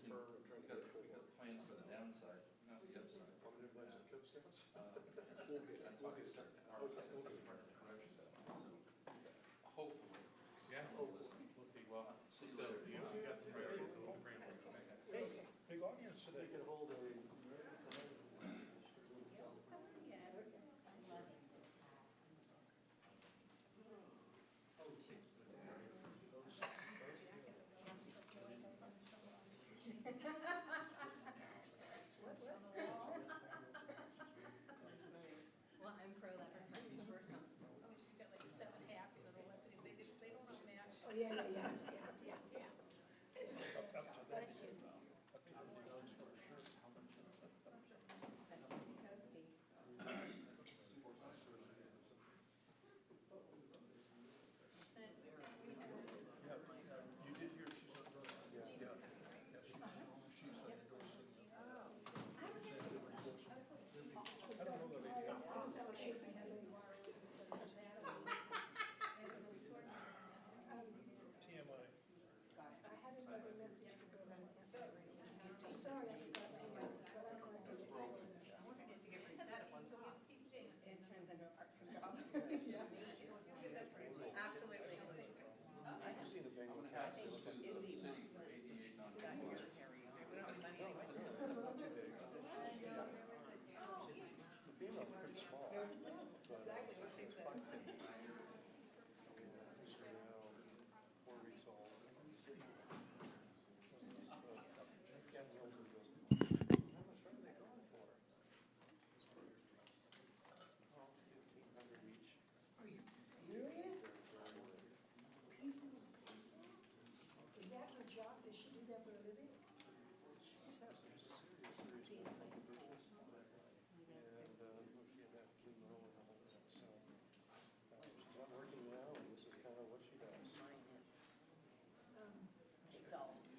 prefer, I'm trying to We get got plans to the downside, not the upside. how many plans the Cub Scouts? I'm talking certain departments, Okay. Department of Corrections, so hopefully. Yeah, someone will listen. we'll see. Well, See you still, later. you got some priorities, so we'll be praying for you. Okay. Hey, big audience today. We can hold a. Well, I'm pro leopard, my short comes. Oh, she's got like 7 hats that are leopard, they don't all match. Oh, yeah. Up to that, up to the dogs for sure. Yeah, you did hear she's on the, yeah, she's endorsing the. I don't know that lady. TMI. I had another message for Bill. I'm sorry, I forgot my email, but I'm going to. I wonder if you get reset at one time. It turns into a part-time job. Absolutely. I've seen a Bengal I'm gonna cat. have to sue the city for ADA non-compliance. We don't have the money anyway. The female's pretty small. Exactly what she said. She's around 4 weeks old. Ken Hilton goes, how much are they going for? Oh, 1,500 each. Are you serious? Is that her job? Does she do that for a living? She's had some serious medical issues. And, she had that chemo and all that, so. She's not working now, and this is kind of what she does.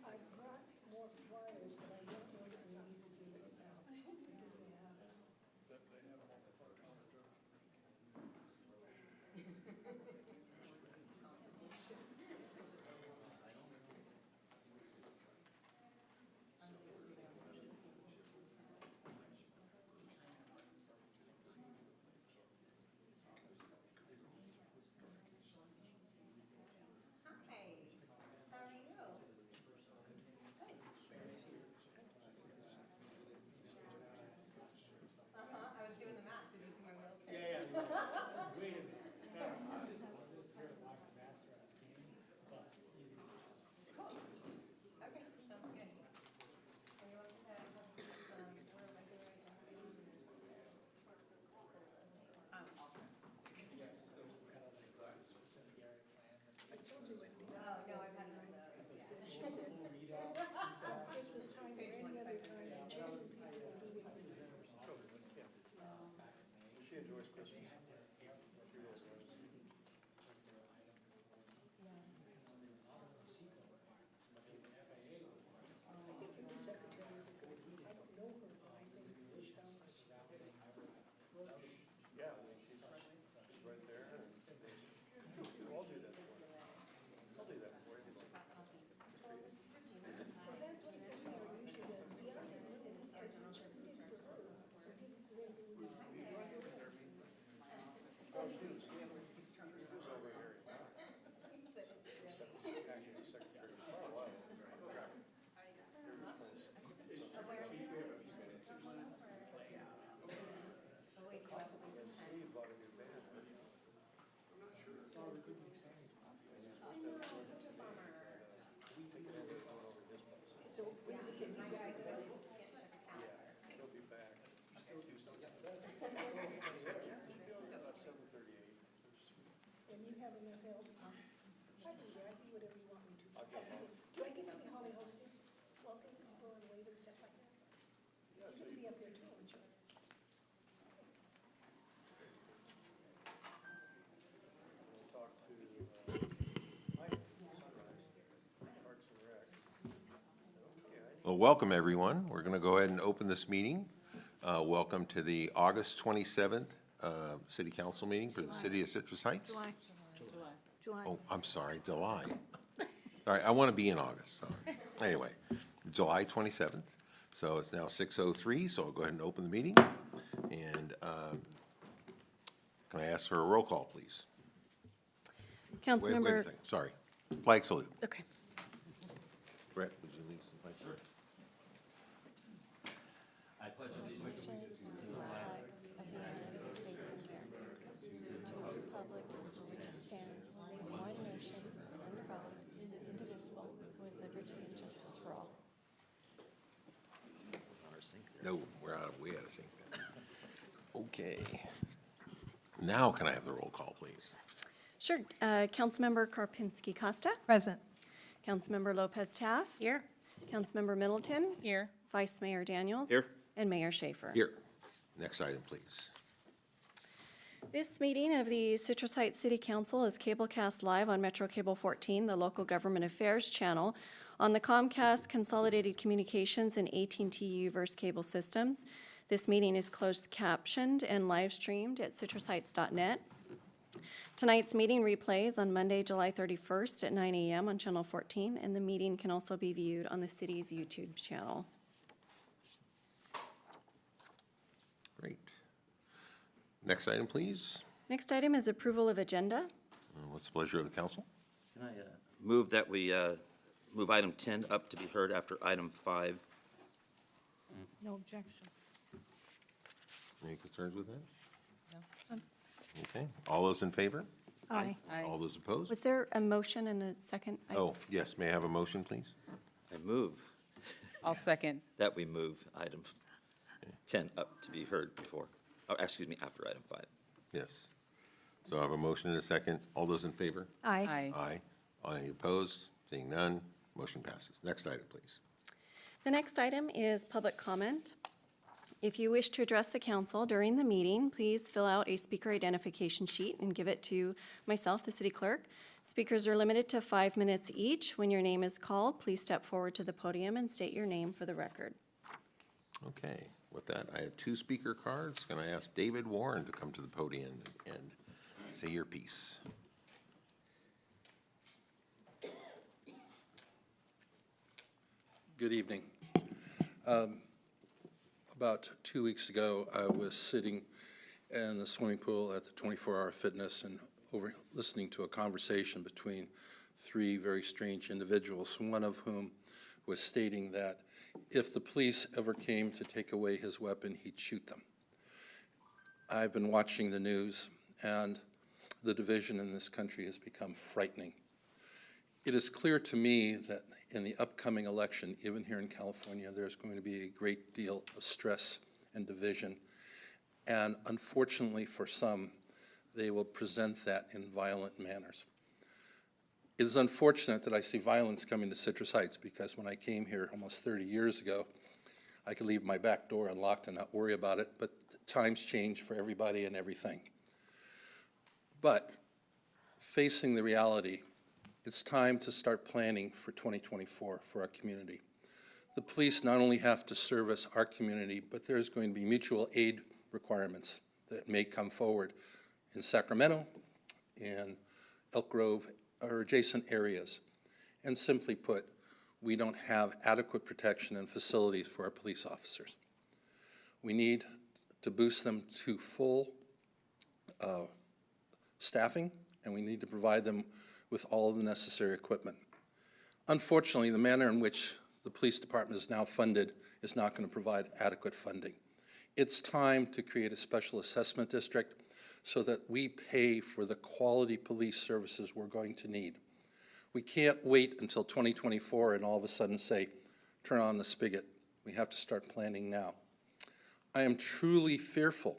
I brought more flyers, but I don't know if we need to do it now. Because they have. That they have all the photos. Hi, how are you? Good. I was doing the math, did you see my wheels turn? Yeah, wait a minute. No, I'm just here to watch the master on his game, but easy. Cool. Okay, sounds good. And you want to have where am I going right now? Yes, is there some kind of like specific area plan? I told you it. Oh, no, I've had it on the, yeah. She said, Full readout, is that? Christmas time or any other time, and Jason people will do it. She enjoys Christmas. She really does. I think your secretary is good. I don't know her, but I think it sounds. Yeah, I mean, she's right there, and I'll do that for you. I'll do that for you. Well, that's what he said, you know, you should, be on there with it. Oh, she was over here. Acting as secretary. Oh, wow. Oh, wait, do I have to leave this time? Steve bought a new van. Sorry, we couldn't make sense. Such a bummer. Taking everything over his place. So, when is it, Because is my he guy back? really just can't check a calendar. Yeah, he'll be back. Tuesday. About 7:38. And you have enough help? I do, I do whatever you want me to. I'll get help. Do I get to be Holly hostess, welcome people and wave and stuff like that? Yeah, so You're gonna you be up there too, aren't you? will talk to, Mike, Sunrise, Parks and Rec. Okay, Well, welcome, everyone. We're going to go ahead and open this meeting. Welcome to the August 27th City Council meeting for the City of Citrus Heights. July. Oh, I'm sorry, July. All right, I want to be in August, sorry. Anyway, July 27th. So it's now 6:03, so I'll go ahead and open the meeting. And can I ask for a roll call, please? Wait a Councilmember, second, sorry. Flag salute. okay. Brett, would you lead some flag salute? I pledge allegiance to the flag of the United States of America, to the republic for which it stands, one nation, under God, indivisible, with liberty and justice for all. No, we're way out of sync. Okay. Now can I have the roll call, please? Sure. Councilmember Karpinski Costa. Present. Councilmember Lopez Taff. Here. Councilmember Middleton. Here. Vice Mayor Daniels. Here. And Mayor Schaefer. Here. Next item, please. This meeting of the Citrus Heights City Council is cablecast live on Metro Cable 14, the local government affairs channel, on the Comcast Consolidated Communications and AT&T Uverse cable systems. This meeting is closed captioned and live streamed at citrusheights.net. Tonight's meeting replays on Monday, July 31st at 9 a.m. on Channel 14, and the meeting can also be viewed on the city's YouTube channel. Great. Next item, please. Next item is approval of agenda. What's the pleasure of the council? Can I move that we move item 10 up to be heard after item 5? No objection. Any concerns with that? No. Okay. All those in favor? Aye. All those opposed? Was there a motion and a second? Oh, yes. May I have a motion, please? I move I'll second. that we move item 10 up to be heard before, oh, excuse me, after item 5. Yes. So I have a motion and a second. All those in favor? Aye. Aye. Any opposed? Seeing none, motion passes. Next item, please. The next item is public comment. If you wish to address the council during the meeting, please fill out a speaker identification sheet and give it to myself, the city clerk. Speakers are limited to 5 minutes each. When your name is called, please step forward to the podium and state your name for the record. Okay. With that, I have 2 speaker cards. Can I ask David Warren to come to the podium and say your piece? Good evening. About 2 weeks ago, I was sitting in the swimming pool at the 24-Hour Fitness and listening to a conversation between 3 very strange individuals, one of whom was stating that if the police ever came to take away his weapon, he'd shoot them. I've been watching the news, and the division in this country has become frightening. It is clear to me that in the upcoming election, even here in California, there's going to be a great deal of stress and division. And unfortunately for some, they will present that in violent manners. It is unfortunate that I see violence coming to Citrus Heights, because when I came here almost 30 years ago, I could leave my back door unlocked and not worry about it, but times change for everybody and everything. But facing the reality, it's time to start planning for 2024 for our community. The police not only have to service our community, but there's going to be mutual aid requirements that may come forward in Sacramento, in Elk Grove, or adjacent areas. And simply put, we don't have adequate protection and facilities for our police officers. We need to boost them to full staffing, and we need to provide them with all of the necessary equipment. Unfortunately, the manner in which the police department is now funded is not going to provide adequate funding. It's time to create a special assessment district so that we pay for the quality police services we're going to need. We can't wait until 2024 and all of a sudden say, turn on the spigot. We have to start planning now. I am truly fearful,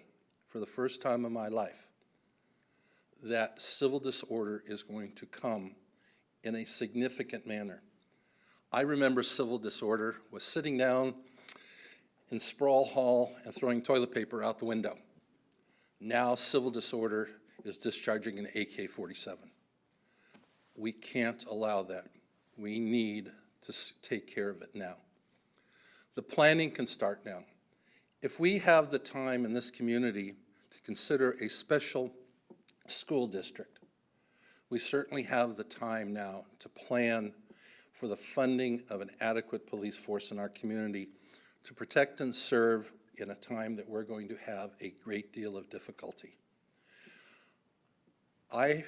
for the first time in my life, that civil disorder is going to come in a significant manner. I remember civil disorder was sitting down in Sprawl Hall and throwing toilet paper out the window. Now civil disorder is discharging an AK-47. We can't allow that. We need to take care of it now. The planning can start now. If we have the time in this community to consider a special school district, we certainly have the time now to plan for the funding of an adequate police force in our community to protect and serve in a time that we're going to have a great deal of difficulty. I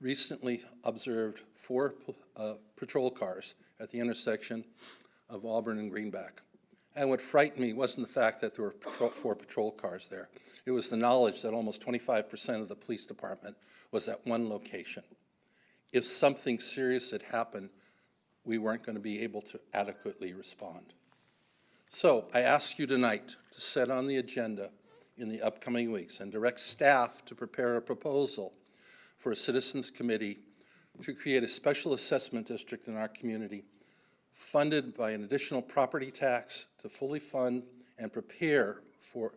recently observed 4 patrol cars at the intersection of Auburn and Greenback. And what frightened me wasn't the fact that there were 4 patrol cars there. It was the knowledge that almost 25% of the police department was at one location. If something serious had happened, we weren't going to be able to adequately respond. So I ask you tonight to set on the agenda in the upcoming weeks and direct staff to prepare a proposal for a citizens committee to create a special assessment district in our community funded by an additional property tax to fully fund and prepare for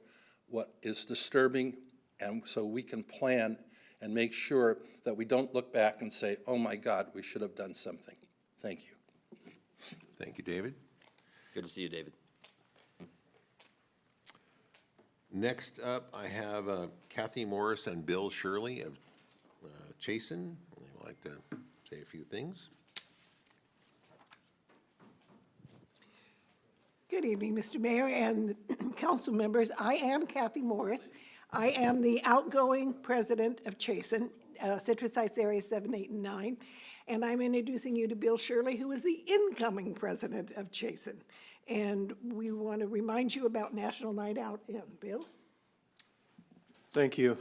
what is disturbing, and so we can plan and make sure that we don't look back and say, oh my God, we should have done something. Thank you. Thank you, David. Good to see you, David. Next up, I have Kathy Morris and Bill Shirley of Chasen. They'd like to say a few things. Good evening, Mr. Mayor and council members. I am Kathy Morris. I am the outgoing president of Chasen, Citrus Heights Area 7, 8, and 9. And I'm introducing you to Bill Shirley, who is the incoming president of Chasen. And we want to remind you about National Night Out In. Bill? Thank you.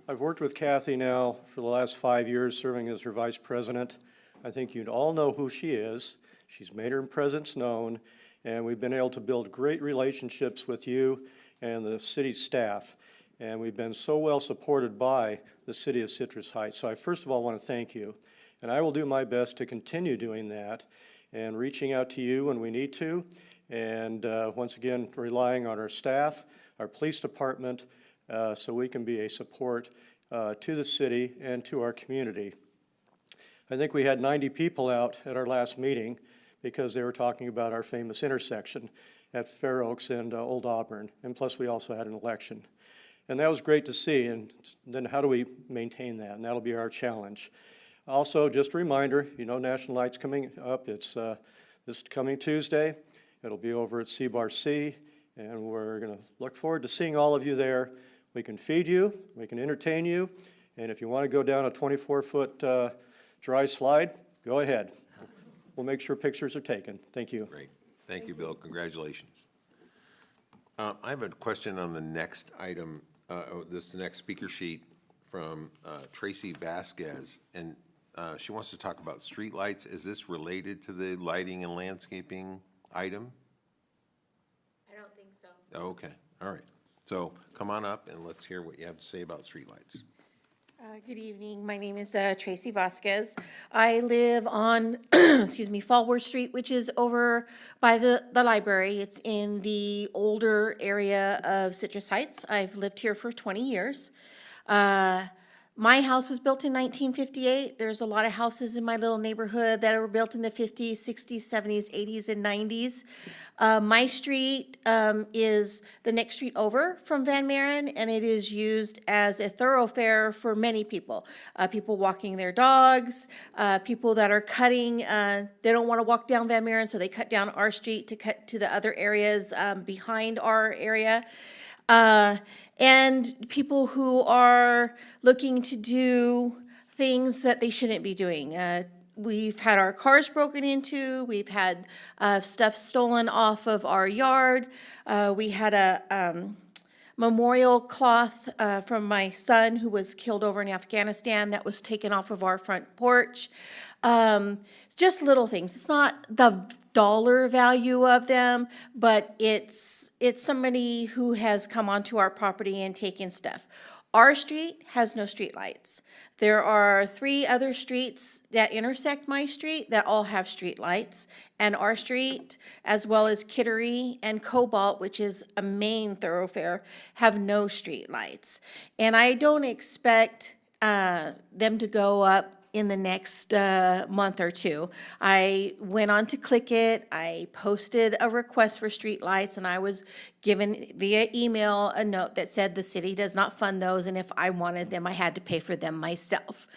I've worked with Kathy now for the last 5 years, serving as her vice president. I think you'd all know who she is. She's made her presence known, and we've been able to build great relationships with you and the city staff. And we've been so well supported by the city of Citrus Heights. So I first of all want to thank you. And I will do my best to continue doing that and reaching out to you when we need to. And once again, relying on our staff, our police department, so we can be a support to the city and to our community. I think we had 90 people out at our last meeting because they were talking about our famous intersection at Fair Oaks and Old Auburn. And plus, we also had an election. And that was great to see. And then how do we maintain that? And that'll be our challenge. Also, just a reminder, you know, National Night's coming up. It's this coming Tuesday. It'll be over at C-Bar C, and we're going to look forward to seeing all of you there. We can feed you, we can entertain you, and if you want to go down a 24-foot dry slide, go ahead. We'll make sure pictures are taken. Thank you. Great. Thank you, Bill. Congratulations. I have a question on the next item, this next speaker sheet from Tracy Vasquez, and she wants to talk about streetlights. Is this related to the lighting and landscaping item? I don't think so. Oh, okay, all right. So come on up and let's hear what you have to say about streetlights. Good evening. My name is Tracy Vasquez. I live on, excuse me, Fallworth Street, which is over by the library. It's in the older area of Citrus Heights. I've lived here for 20 years. My house was built in 1958. There's a lot of houses in my little neighborhood that were built in the 50s, 60s, 70s, 80s, and 90s. My street is the next street over from Van Maren, and it is used as a thoroughfare for many people. People walking their dogs, people that are cutting, they don't want to walk down Van Maren, so they cut down our street to cut to the other areas behind our area. And people who are looking to do things that they shouldn't be doing. We've had our cars broken into. We've had stuff stolen off of our yard. We had a memorial cloth from my son who was killed over in Afghanistan that was taken off of our front porch. Just little things. It's not the dollar value of them, but it's somebody who has come onto our property and taken stuff. Our street has no street lights. There are 3 other streets that intersect my street that all have street lights, and our street, as well as Kittery and Cobalt, which is a main thoroughfare, have no street lights. And I don't expect them to go up in the next month or two. I went on to ClickIt. I posted a request for street lights, and I was given via email a note that said the city does not fund those, and if I wanted them, I had to pay for them myself.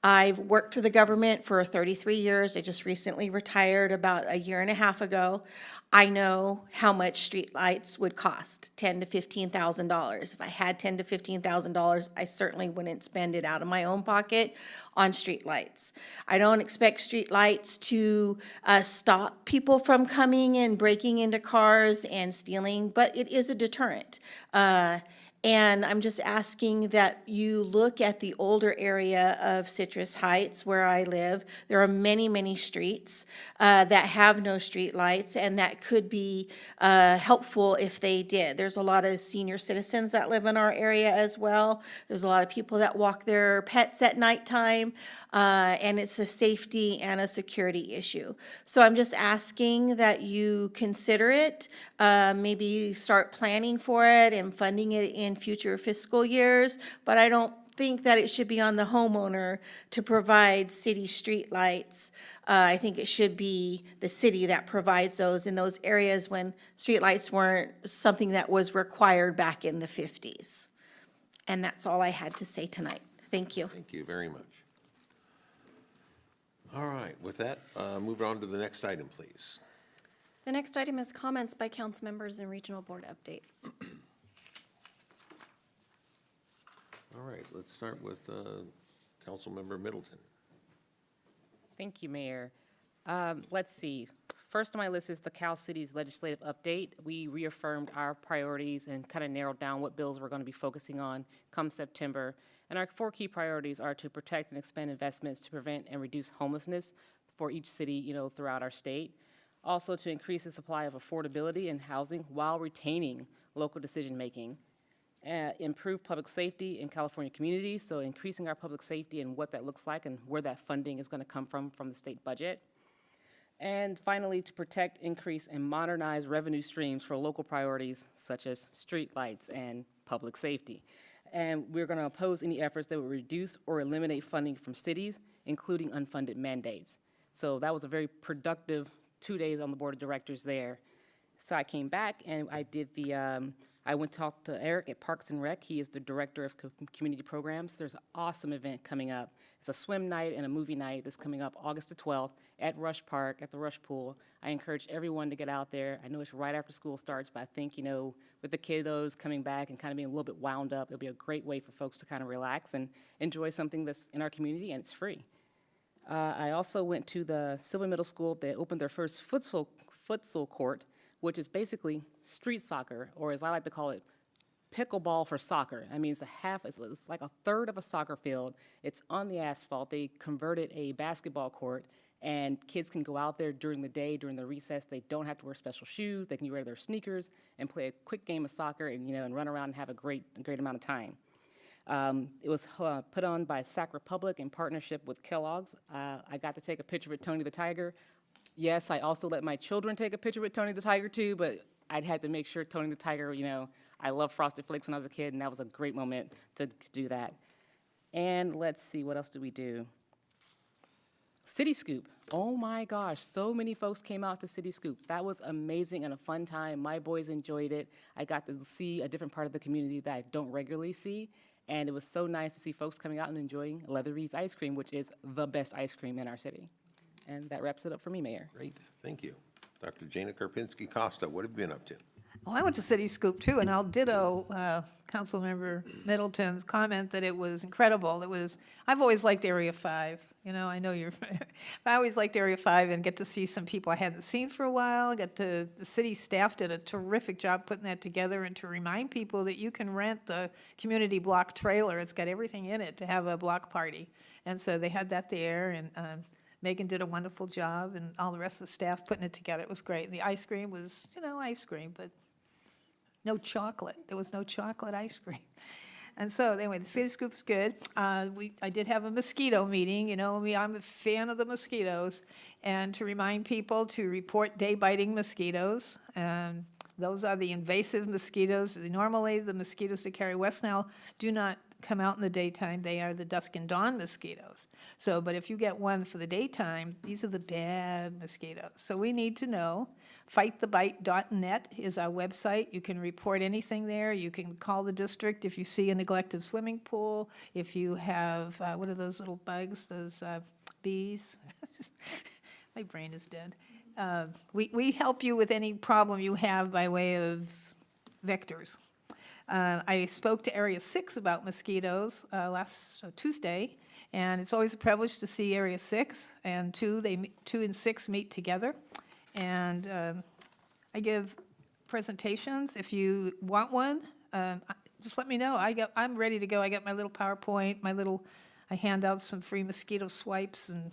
I've worked for the government for 33 years. I just recently retired about a year and a half ago. I know how much streetlights would cost, $10,000 to $15,000. If I had $10,000 to $15,000, I certainly wouldn't spend it out of my own pocket on streetlights. I don't expect streetlights to stop people from coming and breaking into cars and stealing, but it is a deterrent. And I'm just asking that you look at the older area of Citrus Heights where I live. There are many, many streets that have no street lights, and that could be helpful if they did. There's a lot of senior citizens that live in our area as well. There's a lot of people that walk their pets at nighttime, and it's a safety and a security issue. So I'm just asking that you consider it, maybe start planning for it and funding it in future fiscal years, but I don't think that it should be on the homeowner to provide city streetlights. I think it should be the city that provides those in those areas when streetlights weren't something that was required back in the 50s. And that's all I had to say tonight. Thank you. Thank you very much. All right, with that, move on to the next item, please. The next item is comments by council members and regional board updates. All right, let's start with Councilmember Middleton. Thank you, Mayor. Let's see. First on my list is the Cal City's legislative update. We reaffirmed our priorities and kind of narrowed down what bills we're going to be focusing on come September. And our 4 key priorities are to protect and expand investments to prevent and reduce homelessness for each city, throughout our state. Also to increase the supply of affordability in housing while retaining local decision-making. Improve public safety in California communities, so increasing our public safety and what that looks like and where that funding is going to come from the state budget. And finally, to protect, increase, and modernize revenue streams for local priorities such as streetlights and public safety. And we're going to oppose any efforts that would reduce or eliminate funding from cities, including unfunded mandates. So that was a very productive 2 days on the board of directors there. So I came back and I did I went to talk to Eric at Parks and Rec. He is the director of community programs. There's an awesome event coming up. It's a swim night and a movie night that's coming up August the 12th at Rush Park at the Rush Pool. I encourage everyone to get out there. I know it's right after school starts, but I think, with the kiddos coming back and kind of being a little bit wound up, it'll be a great way for folks to kind of relax and enjoy something that's in our community and it's free. I also went to the Sylvan Middle School. They opened their first futsal court, which is basically street soccer, or as I like to call it, pickleball for soccer. I mean, it's like a third of a soccer field. It's on the asphalt. They converted a basketball court, and kids can go out there during the day, during the recess. They don't have to wear special shoes. They can wear their sneakers and play a quick game of soccer and, and run around and have a great amount of time. It was put on by Sac Republic in partnership with Kellogg's. I got to take a picture with Tony the Tiger. Yes, I also let my children take a picture with Tony the Tiger too, but I'd had to make sure Tony the Tiger, I loved Frosted Flakes when I was a kid, and that was a great moment to do that. And let's see, what else did we do? City Scoop. Oh my gosh, so many folks came out to City Scoop. That was amazing and a fun time. My boys enjoyed it. I got to see a different part of the community that I don't regularly see, and it was so nice to see folks coming out and enjoying Leatherby's ice cream, which is the best ice cream in our city. And that wraps it up for me, Mayor. Great, thank you. Dr. Jana Karpinski-Costa, what have you been up to? Well, I went to City Scoop too, and I'll ditto Councilmember Middleton's comment that it was incredible. I've always liked Area 5. I know you're, I always liked Area 5 and get to see some people I hadn't seen for a while. The city staff did a terrific job putting that together, and to remind people that you can rent the community block trailer. It's got everything in it to have a block party. And so they had that there, and Megan did a wonderful job, and all the rest of the staff putting it together. It was great. The ice cream was, ice cream, but no chocolate. There was no chocolate ice cream. And so anyway, the City Scoop's good. I did have a mosquito meeting. I'm a fan of the mosquitoes, and to remind people to report day-biting mosquitoes. Those are the invasive mosquitoes. Normally, the mosquitoes that carry West Nile do not come out in the daytime, they are the dusk and dawn mosquitoes. So, but if you get one for the daytime, these are the bad mosquitoes. So we need to know. Fightthebite.net is our website. You can report anything there. You can call the district if you see a neglected swimming pool, if you have, what are those little bugs, those bees? My brain is dead. We help you with any problem you have by way of vectors. I spoke to Area 6 about mosquitoes last Tuesday, and it's always a privilege to see Area 6 and 2 and 6 meet together. And I give presentations. If you want one, just let me know. I'm ready to go. I got my little PowerPoint, I hand out some free mosquito swipes, and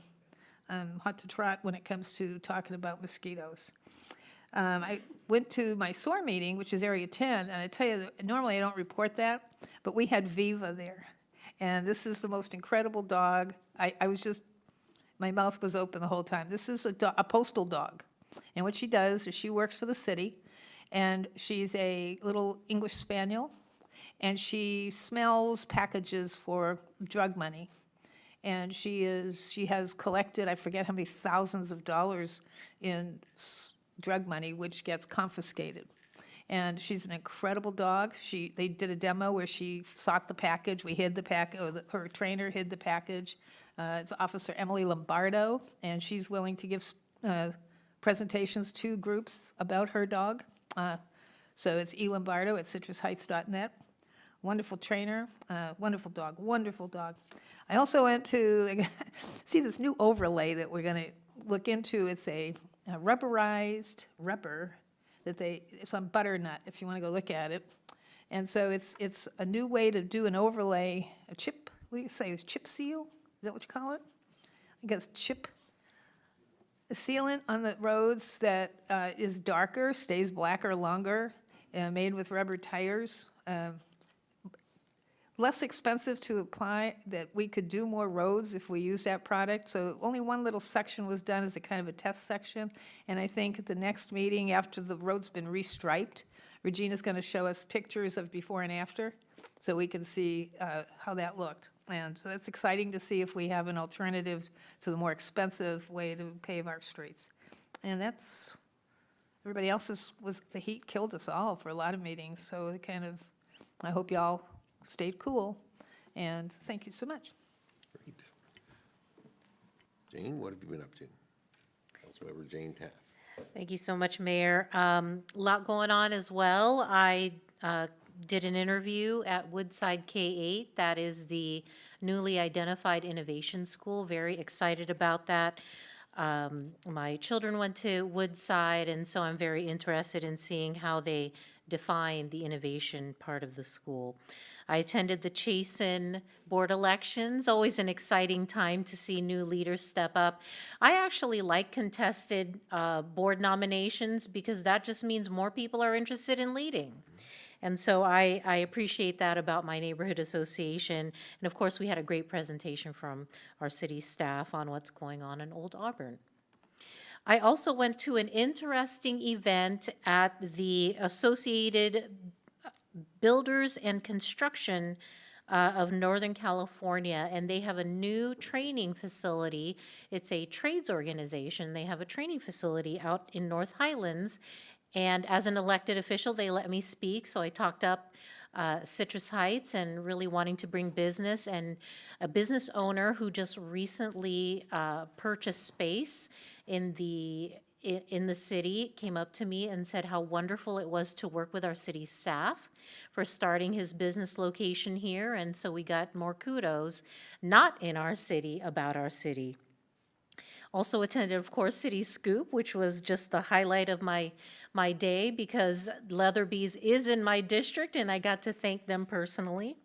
I'm hot to trot when it comes to talking about mosquitoes. I went to my SOAR meeting, which is Area 10, and I tell you, normally I don't report that, but we had Viva there. And this is the most incredible dog. I was just, my mouth was open the whole time. This is a postal dog. And what she does is she works for the city, and she's a little English spaniel, and she smells packages for drug money. And she has collected, I forget how many thousands of dollars in drug money, which gets confiscated. And she's an incredible dog. They did a demo where she sought the package. We hid the package, her trainer hid the package. It's Officer Emily Lombardo, and she's willing to give presentations to groups about her dog. So it's E. Lombardo at citrusheights.net. Wonderful trainer, wonderful dog, wonderful dog. I also went to see this new overlay that we're going to look into. It's a rubberized rubber it's on butternut, if you want to go look at it. And so it's a new way to do an overlay, a chip, what do you say, is chip seal? Is that what you call it? I guess chip. A sealant on the roads that is darker, stays blacker longer, made with rubber tires. Less expensive to apply, that we could do more roads if we use that product. So only one little section was done as a kind of a test section. And I think at the next meeting, after the road's been restriped, Regina's going to show us pictures of before and after so we can see how that looked. And so that's exciting to see if we have an alternative to the more expensive way to pave our streets. And that's, everybody else's the heat killed us all for a lot of meetings. So it I hope y'all stayed cool, and thank you so much. Great. Jane, what have you been up to? Councilmember Jane Taft. Thank you so much, Mayor. A lot going on as well. I did an interview at Woodside K-8. That is the newly identified innovation school. Very excited about that. My children went to Woodside, and so I'm very interested in seeing how they define the innovation part of the school. I attended the Chasen board elections, always an exciting time to see new leaders step up. I actually like contested board nominations because that just means more people are interested in leading. And so I appreciate that about my neighborhood association. And of course, we had a great presentation from our city staff on what's going on in Old Auburn. I also went to an interesting event at the Associated Builders and Construction of Northern California, and they have a new training facility. It's a trades organization. They have a training facility out in North Highlands, and as an elected official, they let me speak, so I talked up Citrus Heights and really wanting to bring business, and a business owner who just recently purchased space in the city came up to me and said how wonderful it was to work with our city staff for starting his business location here, and so we got more kudos, not in our city, about our city. Also attended, of course, City Scoop, which was just the highlight of my day because Leatherby's is in my district, and I got to thank them personally.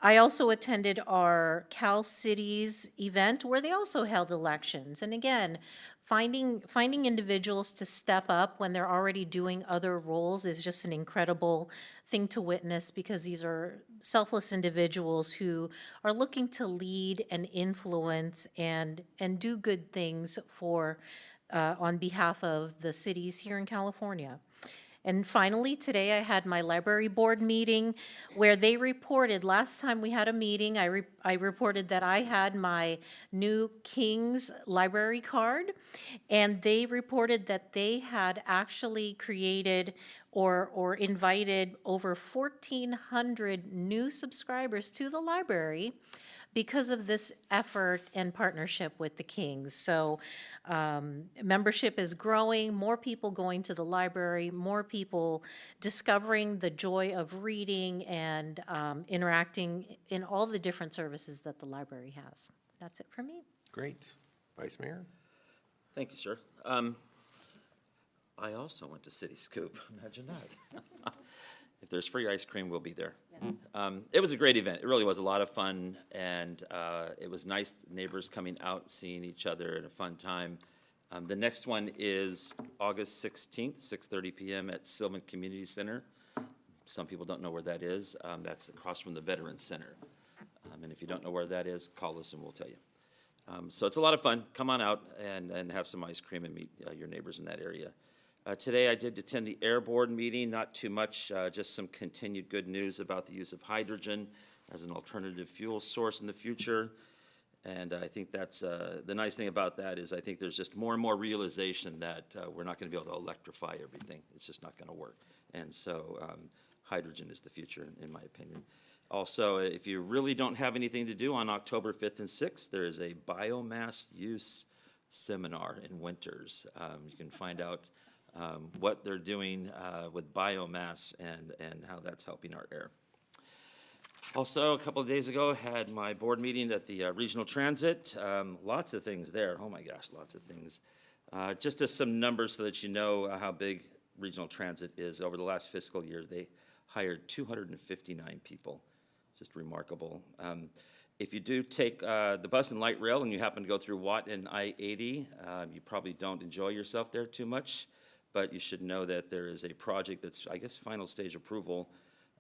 I also attended our Cal Cities event where they also held elections. And again, finding individuals to step up when they're already doing other roles is just an incredible thing to witness because these are selfless individuals who are looking to lead and influence and do good things for on behalf of the cities here in California. And finally, today I had my library board meeting where they reported, last time we had a meeting, I reported that I had my new King's library card. And they reported that they had actually created or invited over 1,400 new subscribers to the library because of this effort and partnership with the Kings. So membership is growing, more people going to the library, more people discovering the joy of reading and interacting in all the different services that the library has. That's it for me. Great. Vice Mayor? Thank you, sir. I also went to City Scoop. Imagine that. If there's free ice cream, we'll be there. It was a great event. It really was a lot of fun, and it was nice, neighbors coming out, seeing each other, and a fun time. The next one is August 16th, 6:30 p.m. at Sylvan Community Center. Some people don't know where that is. That's across from the Veterans Center. And if you don't know where that is, call us and we'll tell you. So it's a lot of fun. Come on out and have some ice cream and meet your neighbors in that area. Today I did attend the Air Board meeting, not too much, just some continued good news about the use of hydrogen as an alternative fuel source in the future. And I think that's, the nice thing about that is I think there's just more and more realization that we're not going to be able to electrify everything. It's just not going to work. And so hydrogen is the future, in my opinion. Also, if you really don't have anything to do, on October 5th and 6th, there is a biomass use seminar in Winters. You can find out what they're doing with biomass and how that's helping our air. Also, a couple of days ago, had my board meeting at the Regional Transit. Lots of things there. Oh my gosh, lots of things. Just as some numbers so that you know how big Regional Transit is. Over the last fiscal year, they hired 259 people. Just remarkable. If you do take the bus and light rail and you happen to go through Watt and I-80, you probably don't enjoy yourself there too much, but you should know that there is a project that's, I guess, final stage approval,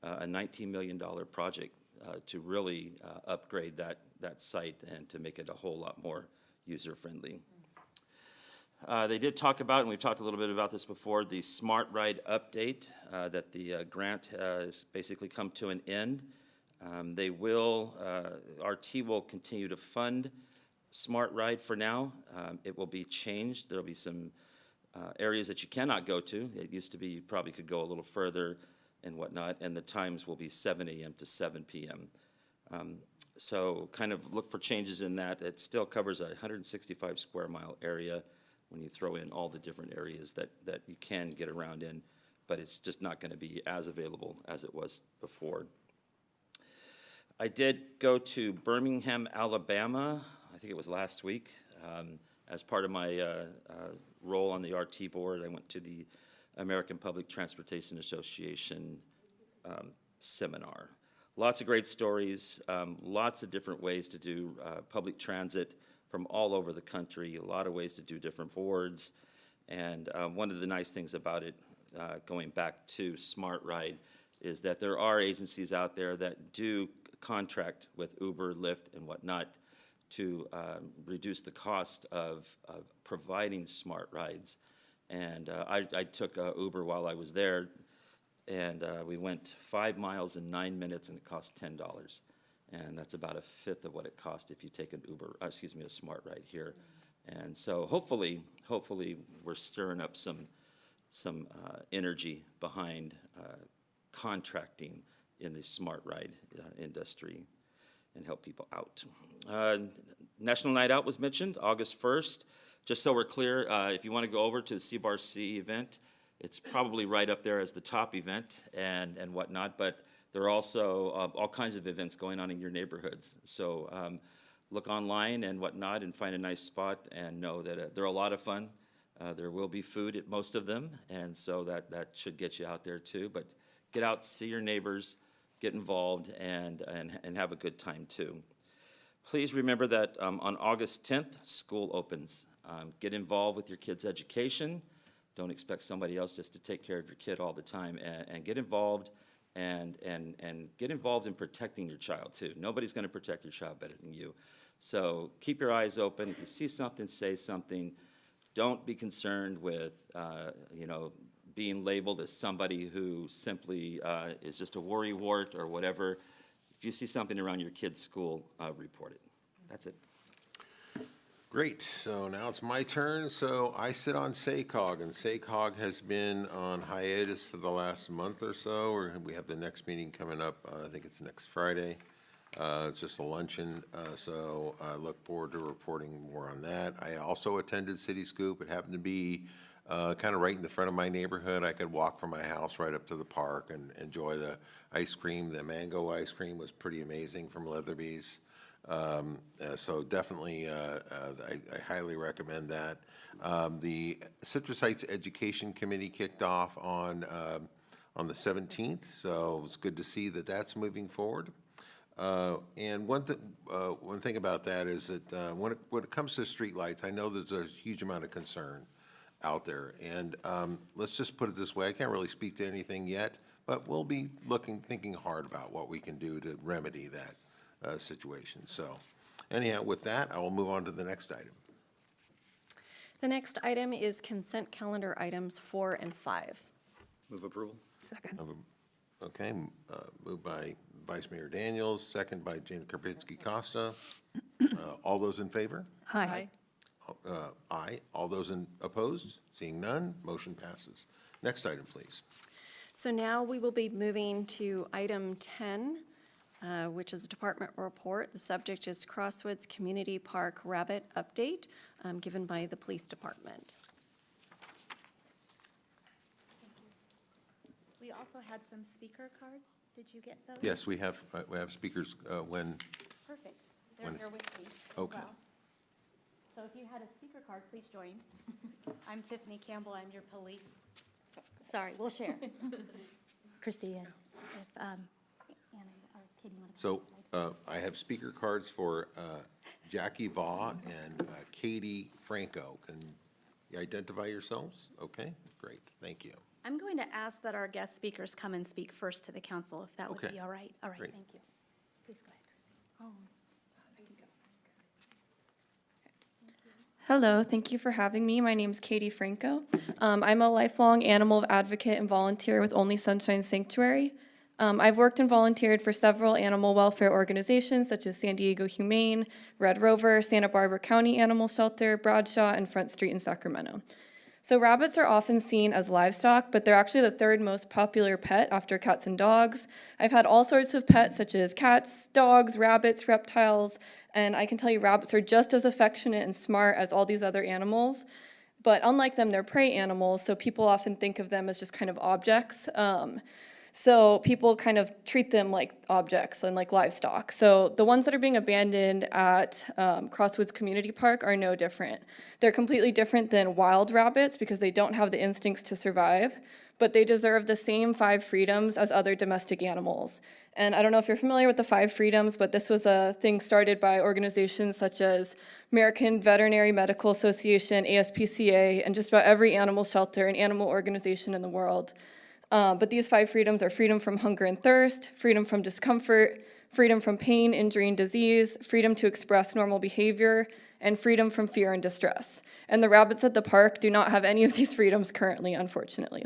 a $19 million project to really upgrade that site and to make it a whole lot more user-friendly. They did talk about, and we've talked a little bit about this before, the Smart Ride update, that the grant has basically come to an end. They will, RT will continue to fund Smart Ride for now. It will be changed. There'll be some areas that you cannot go to. It used to be you probably could go a little further and whatnot, and the times will be 7 a.m. to 7 p.m. So kind of look for changes in that. It still covers a 165 square mile area when you throw in all the different areas that you can get around in, but it's just not going to be as available as it was before. I did go to Birmingham, Alabama, I think it was last week. As part of my role on the RT board, I went to the American Public Transportation Association seminar. Lots of great stories, lots of different ways to do public transit from all over the country, a lot of ways to do different boards. And one of the nice things about it, going back to Smart Ride, is that there are agencies out there that do contract with Uber, Lyft, and whatnot to reduce the cost of providing smart rides. And I took Uber while I was there, and we went 5 miles in 9 minutes, and it cost $10. And that's about a fifth of what it cost if you take an Uber, a smart ride here. And so hopefully we're stirring up some energy behind contracting in the smart ride industry and help people out. National Night Out was mentioned, August 1st. Just so we're clear, if you want to go over to the CBAR-C event, it's probably right up there as the top event and whatnot, but there are also all kinds of events going on in your neighborhoods. So look online and whatnot and find a nice spot and know that they're a lot of fun. There will be food at most of them, and so that should get you out there too. But get out, see your neighbors, get involved, and have a good time too. Please remember that on August 10th, school opens. Get involved with your kids' education. Don't expect somebody else just to take care of your kid all the time, and get involved and get involved in protecting your child too. Nobody's going to protect your child better than you. So keep your eyes open. If you see something, say something. Don't be concerned with being labeled as somebody who simply is just a worrywart or whatever. If you see something around your kid's school, report it. That's it. Great, so now it's my turn. So I sit on SACOG, and SACOG has been on hiatus for the last month or so, or we have the next meeting coming up, I think it's next Friday. It's just a luncheon, so I look forward to reporting more on that. I also attended City Scoop. It happened to be kind of right in the front of my neighborhood. I could walk from my house right up to the park and enjoy the ice cream. The mango ice cream was pretty amazing from Leatherby's. So definitely, I highly recommend that. The Citrus Heights Education Committee kicked off on the 17th, so it's good to see that that's moving forward. And one thing about that is that when it comes to streetlights, I know there's a huge amount of concern out there. And let's just put it this way, I can't really speak to anything yet, but we'll be thinking hard about what we can do to remedy that situation. So anyhow, with that, I will move on to the next item. The next item is consent calendar items 4 and 5. Move approval. Second. Okay, moved by Vice Mayor Daniels, second by Jana Karpinski-Costa. All those in favor? Aye. Aye. All those opposed? Seeing none, motion passes. Next item, please. So now we will be moving to item 10, which is a department report. The subject is Crosswoods Community Park Rabbit Update, given by the Police Department. We also had some speaker cards. Did you get those? Yes, we have speakers when, Perfect. They're When here it's- with me as okay. well. So if you had a speaker card, please join. I'm Tiffany Campbell. I'm your police. Sorry, we'll share. Christy, if Anna or Katie want to. so I have speaker cards for Jackie Vaugh and Katie Franco. Can you identify yourselves? Okay, great, thank you. I'm going to ask that our guest speakers come and speak first to the council, if that would Okay. be all right. All right, Great. thank you. Please go ahead, Christy. Oh, I can go. Hello, thank you for having me. My name is Katie Franco. I'm a lifelong animal advocate and volunteer with Only Sunshine Sanctuary. I've worked and volunteered for several animal welfare organizations such as San Diego Humane, Red Rover, Santa Barbara County Animal Shelter, Bradshaw, and Front Street in Sacramento. So rabbits are often seen as livestock, but they're actually the third most popular pet after cats and dogs. I've had all sorts of pets such as cats, dogs, rabbits, reptiles, and I can tell you rabbits are just as affectionate and smart as all these other animals. But unlike them, they're prey animals, so people often think of them as just kind of objects. So people kind of treat them like objects and like livestock. So the ones that are being abandoned at Crosswoods Community Park are no different. They're completely different than wild rabbits because they don't have the instincts to survive, but they deserve the same 5 freedoms as other domestic animals. And I don't know if you're familiar with the 5 freedoms, but this was a thing started by organizations such as American Veterinary Medical Association, ASPCA, and just about every animal shelter and animal organization in the world. But these 5 freedoms are freedom from hunger and thirst, freedom from discomfort, freedom from pain, injury, and disease, freedom to express normal behavior, and freedom from fear and distress. And the rabbits at the park do not have any of these freedoms currently, unfortunately.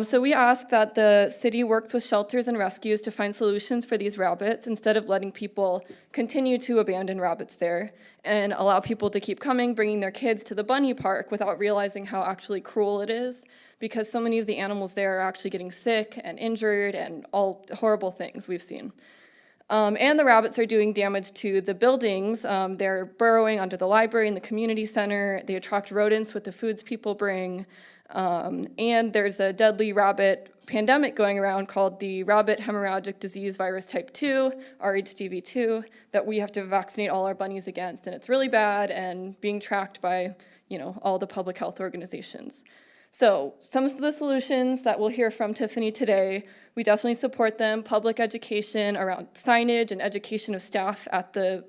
So we ask that the city works with shelters and rescues to find solutions for these rabbits instead of letting people continue to abandon rabbits there and allow people to keep coming, bringing their kids to the bunny park without realizing how actually cruel it is, because so many of the animals there are actually getting sick and injured and all horrible things we've seen. And the rabbits are doing damage to the buildings. They're burrowing under the library and the community center. They attract rodents with the foods people bring. And there's a deadly rabbit pandemic going around called the Rabbit Hemorrhagic Disease Virus Type 2, RHDV2, that we have to vaccinate all our bunnies against. And it's really bad and being tracked by, all the public health organizations. So some of the solutions that we'll hear from Tiffany today, we definitely support them. Public education around signage and education of staff at the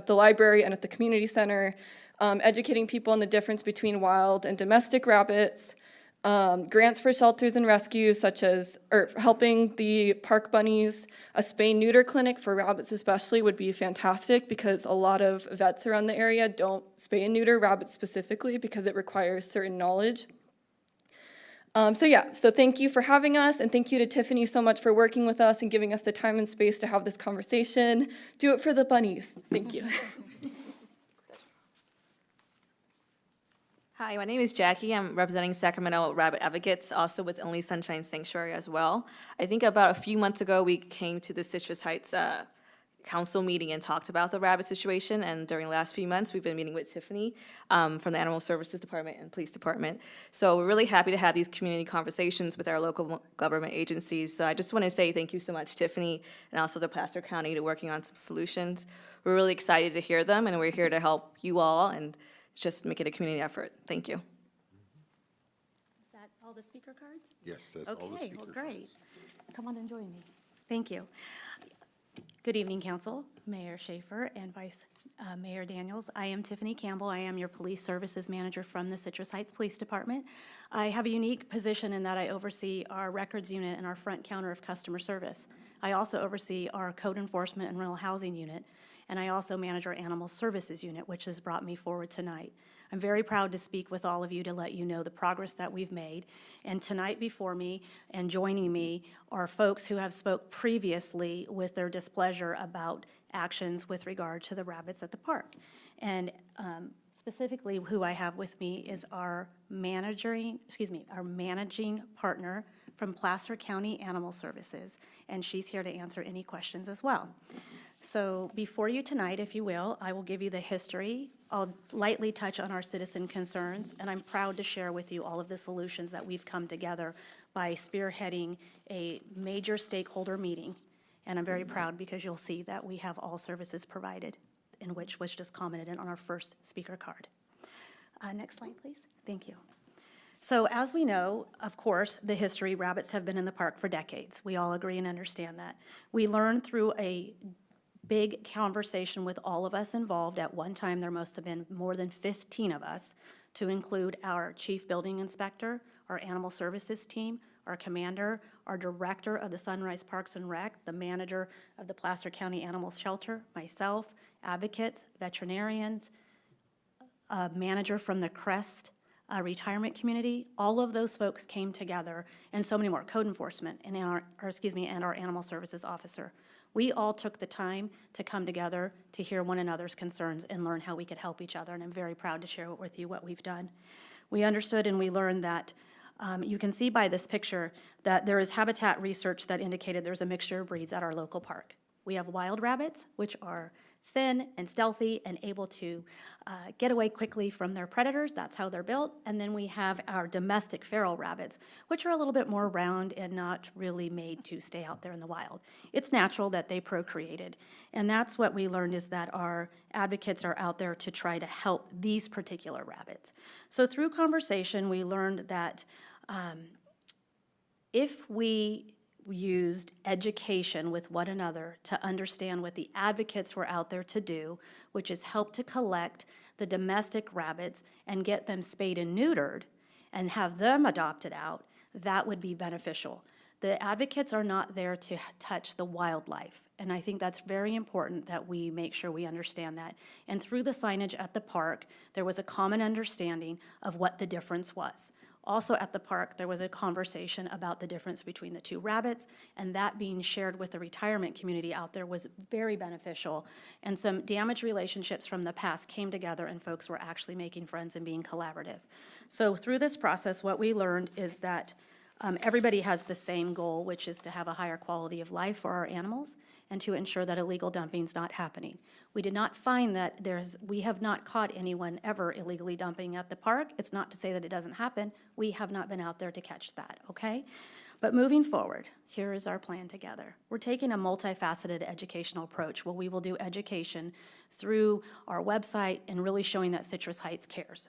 library and at the community center, educating people on the difference between wild and domestic rabbits, grants for shelters and rescues or helping the park bunnies. A spay-neuter clinic for rabbits especially would be fantastic because a lot of vets around the area don't spay and neuter rabbits specifically because it requires certain knowledge. So thank you for having us, and thank you to Tiffany so much for working with us and giving us the time and space to have this conversation. Do it for the bunnies. Thank you. Hi, my name is Jackie. I'm representing Sacramento Rabbit Advocates, also with Only Sunshine Sanctuary as well. I think about a few months ago, we came to the Citrus Heights council meeting and talked about the rabbit situation, and during the last few months, we've been meeting with Tiffany from the Animal Services Department and Police Department. So we're really happy to have these community conversations with our local government agencies. So I just want to say thank you so much, Tiffany, and also to Placer County to working on some solutions. We're really excited to hear them, and we're here to help you all and just make it a community effort. Thank you. Is that all the speaker cards? Yes, that's all the Okay, speakers. well, great. Come on and join me. Thank you. Good evening, Council, Mayor Schaefer, and Vice Mayor Daniels. I am Tiffany Campbell. I am your Police Services Manager from the Citrus Heights Police Department. I have a unique position in that I oversee our records unit and our front counter of customer service. I also oversee our code enforcement and rental housing unit, and I also manage our animal services unit, which has brought me forward tonight. I'm very proud to speak with all of you to let you know the progress that we've made. And tonight before me and joining me are folks who have spoke previously with their displeasure about actions with regard to the rabbits at the park. And specifically who I have with me is our managing partner from Placer County Animal Services, and she's here to answer any questions as well. So before you tonight, if you will, I will give you the history. I'll lightly touch on our citizen concerns, and I'm proud to share with you all of the solutions that we've come together by spearheading a major stakeholder meeting. And I'm very proud because you'll see that we have all services provided, in which was just commented on our first speaker card. Next slide, please. Thank you. So as we know, of course, the history, rabbits have been in the park for decades. We all agree and understand that. We learned through a big conversation with all of us involved. At one time, there must have been more than 15 of us, to include our chief building inspector, our animal services team, our commander, our director of the Sunrise Parks and Rec, the manager of the Placer County Animal Shelter, myself, advocates, veterinarians, a manager from the Crest retirement community. All of those folks came together, and so many more, code enforcement, and our animal services officer. We all took the time to come together to hear one another's concerns and learn how we could help each other, and I'm very proud to share with you what we've done. We understood and we learned that you can see by this picture that there is habitat research that indicated there's a mixture of breeds at our local park. We have wild rabbits, which are thin and stealthy and able to get away quickly from their predators. That's how they're built. And then we have our domestic feral rabbits, which are a little bit more round and not really made to stay out there in the wild. It's natural that they procreated. And that's what we learned, is that our advocates are out there to try to help these particular rabbits. So through conversation, we learned that if we used education with one another to understand what the advocates were out there to do, which is help to collect the domestic rabbits and get them spayed and neutered and have them adopted out, that would be beneficial. The advocates are not there to touch the wildlife, and I think that's very important that we make sure we understand that. And through the signage at the park, there was a common understanding of what the difference was. Also at the park, there was a conversation about the difference between the two rabbits, and that being shared with the retirement community out there was very beneficial. And some damaged relationships from the past came together, and folks were actually making friends and being collaborative. So through this process, what we learned is that everybody has the same goal, which is to have a higher quality of life for our animals and to ensure that illegal dumping is not happening. We did not find that we have not caught anyone ever illegally dumping at the park. It's not to say that it doesn't happen. We have not been out there to catch that, okay? But moving forward, here is our plan together. We're taking a multifaceted educational approach where we will do education through our website and really showing that Citrus Heights cares.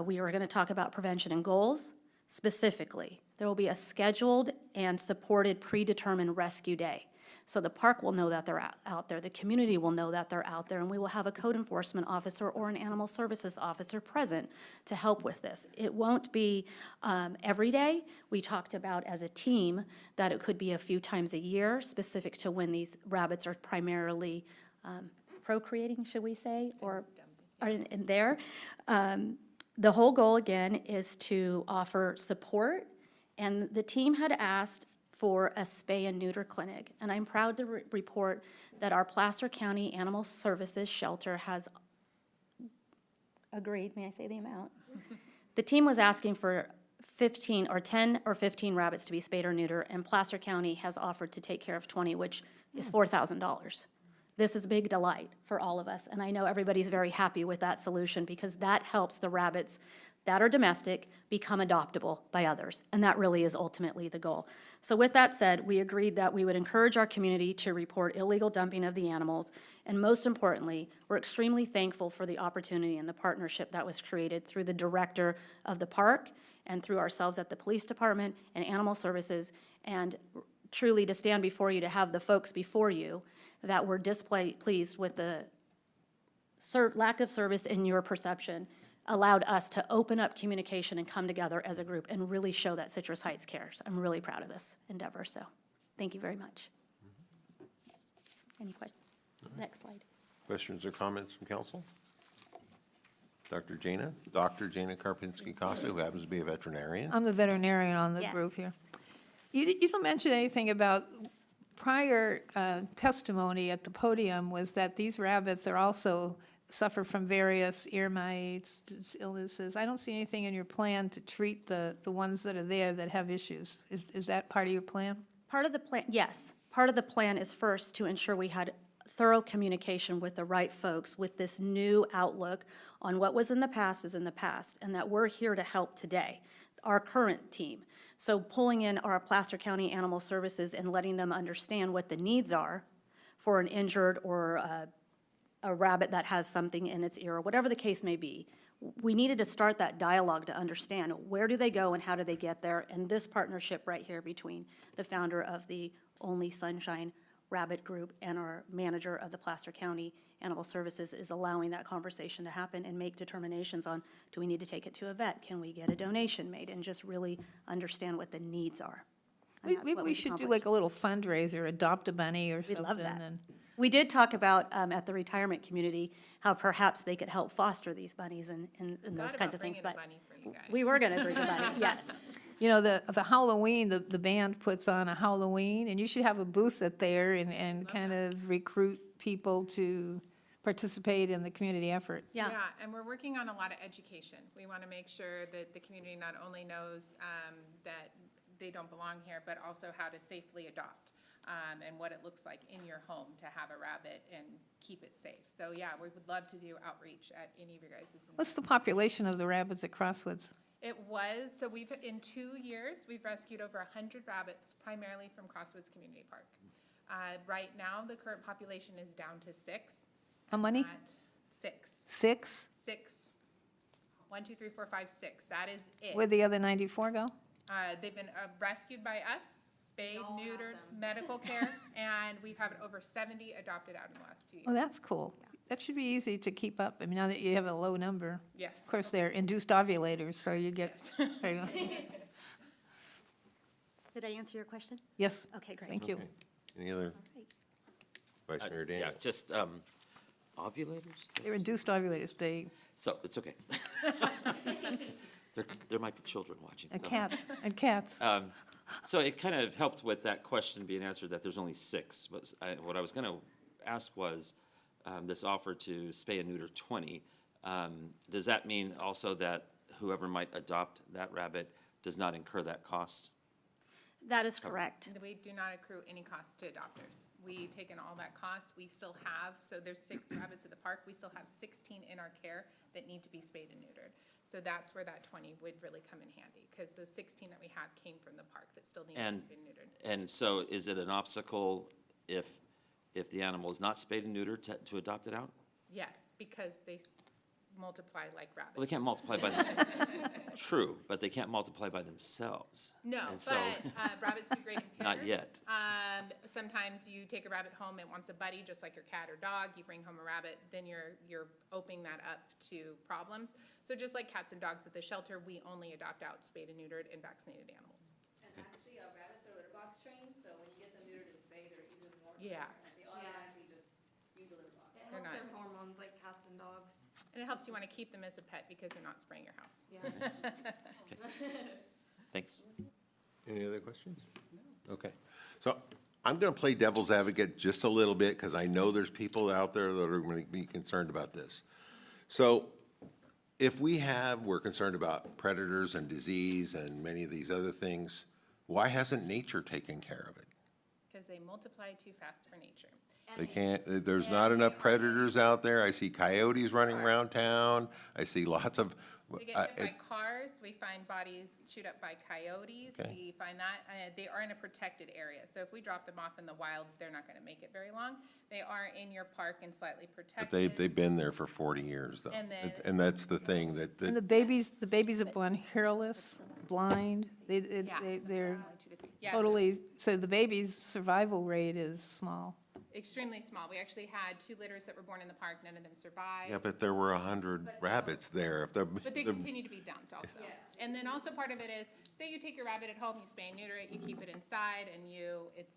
We are going to talk about prevention and goals. Specifically, there will be a scheduled and supported predetermined rescue day. So the park will know that they're out there, the community will know that they're out there, and we will have a code enforcement officer or an animal services officer present to help with this. It won't be every day. We talked about as a team that it could be a few times a year, specific to when these rabbits are primarily procreating, should we say, or are in there. The whole goal, again, is to offer support And the team had asked for a spay and neuter clinic. And I'm proud to report that our Placer County Animal Services Shelter has agreed. May I say the amount? The team was asking for 10 or 15 rabbits to be spayed or neutered, and Placer County has offered to take care of 20, which is $4,000. This is a big delight for all of us, and I know everybody's very happy with that solution because that helps the rabbits that are domestic become adoptable by others, and that really is ultimately the goal. So with that said, we agreed that we would encourage our community to report illegal dumping of the animals, and most importantly, we're extremely thankful for the opportunity and the partnership that was created through the director of the park and through ourselves at the police department and animal services, and truly to stand before you, to have the folks before you that were displeased with the lack of service in your perception allowed us to open up communication and come together as a group and really show that Citrus Heights cares. I'm really proud of this endeavor, so thank you very much. Any questions? Next slide. Questions or comments from council? Dr. Jana Karpinski-Costa, who happens to be a veterinarian. I'm the veterinarian on the Yes. group here. You don't mention anything about prior testimony at the podium was that these rabbits are also suffer from various ear mites, illnesses. I don't see anything in your plan to treat the ones that are there that have issues. Is that part of your plan? Part of the plan, yes. Part of the plan is first to ensure we had thorough communication with the right folks with this new outlook on what was in the past is in the past, and that we're here to help today, our current team. So pulling in our Placer County Animal Services and letting them understand what the needs are for an injured or a rabbit that has something in its ear, or whatever the case may be. We needed to start that dialogue to understand where do they go and how do they get there, and this partnership right here between the founder of the Only Sunshine Rabbit Group and our manager of the Placer County Animal Services is allowing that conversation to happen and make determinations on, do we need to take it to a vet? Can we get a donation made? And just really understand what the needs are. And that's Maybe what we we've should do accomplished. like a little fundraiser, adopt a bunny or We'd something. love that. And We did talk about at the retirement community how perhaps they could help foster these bunnies and those kinds of things. But we were going to bring a bunny, yes. you know, the Halloween, the band puts on a Halloween, and you should have a booth at there and kind of recruit people to participate in the community effort. Yeah. And we're working on a lot of education. We want to make sure that the community not only knows that they don't belong here, but also how to safely adopt. And what it looks like in your home to have a rabbit and keep it safe. So yeah, we would love to do outreach at any of your guys'. What's the population of the rabbits at Crosswoods? It was, so in 2 years, we've rescued over 100 rabbits, primarily from Crosswoods Community Park. Right now, the current population is down to 6. How many? 6. 6? 6. 1, 2, 3, 4, 5, 6. That is it. Where'd the other 94 go? They've been rescued by us. Spayed, neutered, medical care, and we've had over 70 adopted out in the last 2 years. Oh, that's cool. That should be easy to keep up. I mean, now that you have a low number. Yes. Of course, they're induced ovulators, so you get. There you go. Did I answer your question? Yes. Okay, great. Thank you. Okay. Any other? Vice Mayor Daniel? Yeah, just ovulators? They're induced ovulators. They, So, it's okay. There might be children watching. and so. cats, and cats. So it kind of helped with that question being answered that there's only 6. But what I was going to ask was, this offer to spay and neuter 20, does that mean also that whoever might adopt that rabbit does not incur that cost? That is correct. We do not accrue any cost to adopters. We take in all that cost. We still have, so there's 6 rabbits at the park. We still have 16 in our care that need to be spayed and neutered. So that's where that 20 would really come in handy, because those 16 that we have came from the park that still need to be spayed and neutered. And so is it an obstacle if the animal is not spayed and neutered to adopt it out? Yes, because they multiply like rabbits. Well, they can't multiply by themselves. True, but they can't multiply by themselves. No, And so- but rabbits do great in pairs. Not yet. Sometimes you take a rabbit home, it wants a buddy, just like your cat or dog. You bring home a rabbit, then you're opening that up to problems. So just like cats and dogs at the shelter, we only adopt out spayed and neutered and vaccinated animals. And actually, rabbits are litter box trained, so when you get them neutered and spayed, they're even more. Yeah. They automatically just use a litter box. They're not- hormones like cats and dogs. And it helps you want to keep them as a pet because they're not spraying your house. Thanks. Any other questions? Okay. So I'm going to play devil's advocate just a little bit because I know there's people out there that are going to be concerned about this. So if we're concerned about predators and disease and many of these other things, why hasn't nature taken care of it? Because they multiply too fast for nature. They can't, there's not enough predators out there. I see coyotes running around town. I see lots of. We get hit by cars, we find bodies chewed up by coyotes, Okay. we find that, they are in a protected area. So if we drop them off in the wild, they're not gonna make it very long. They are in your park and slightly But protected. they've been there for 40 years, though. And then- And that's the thing, that And the babies are born hairless, blind, they're Yeah. totally, so the baby's survival rate is small. Extremely small. We actually had 2 litters that were born in the park, none of them survived. yeah, but there were 100 rabbits there. If they're, But they continue to be dumped also. And then also part of it is, say you take your rabbit at home, you spay and neuter it, you keep it inside, and it's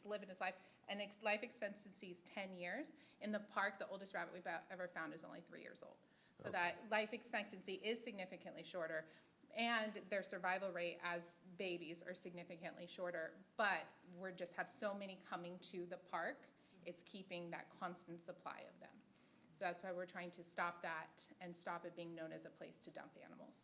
living its life. And life expectancy is 10 years. In the park, the oldest rabbit we've ever found is only 3 years old. So that life expectancy is significantly shorter. And their survival rate as babies are significantly shorter, but we just have so many coming to the park, it's keeping that constant supply of them. So that's why we're trying to stop that and stop it being known as a place to dump animals.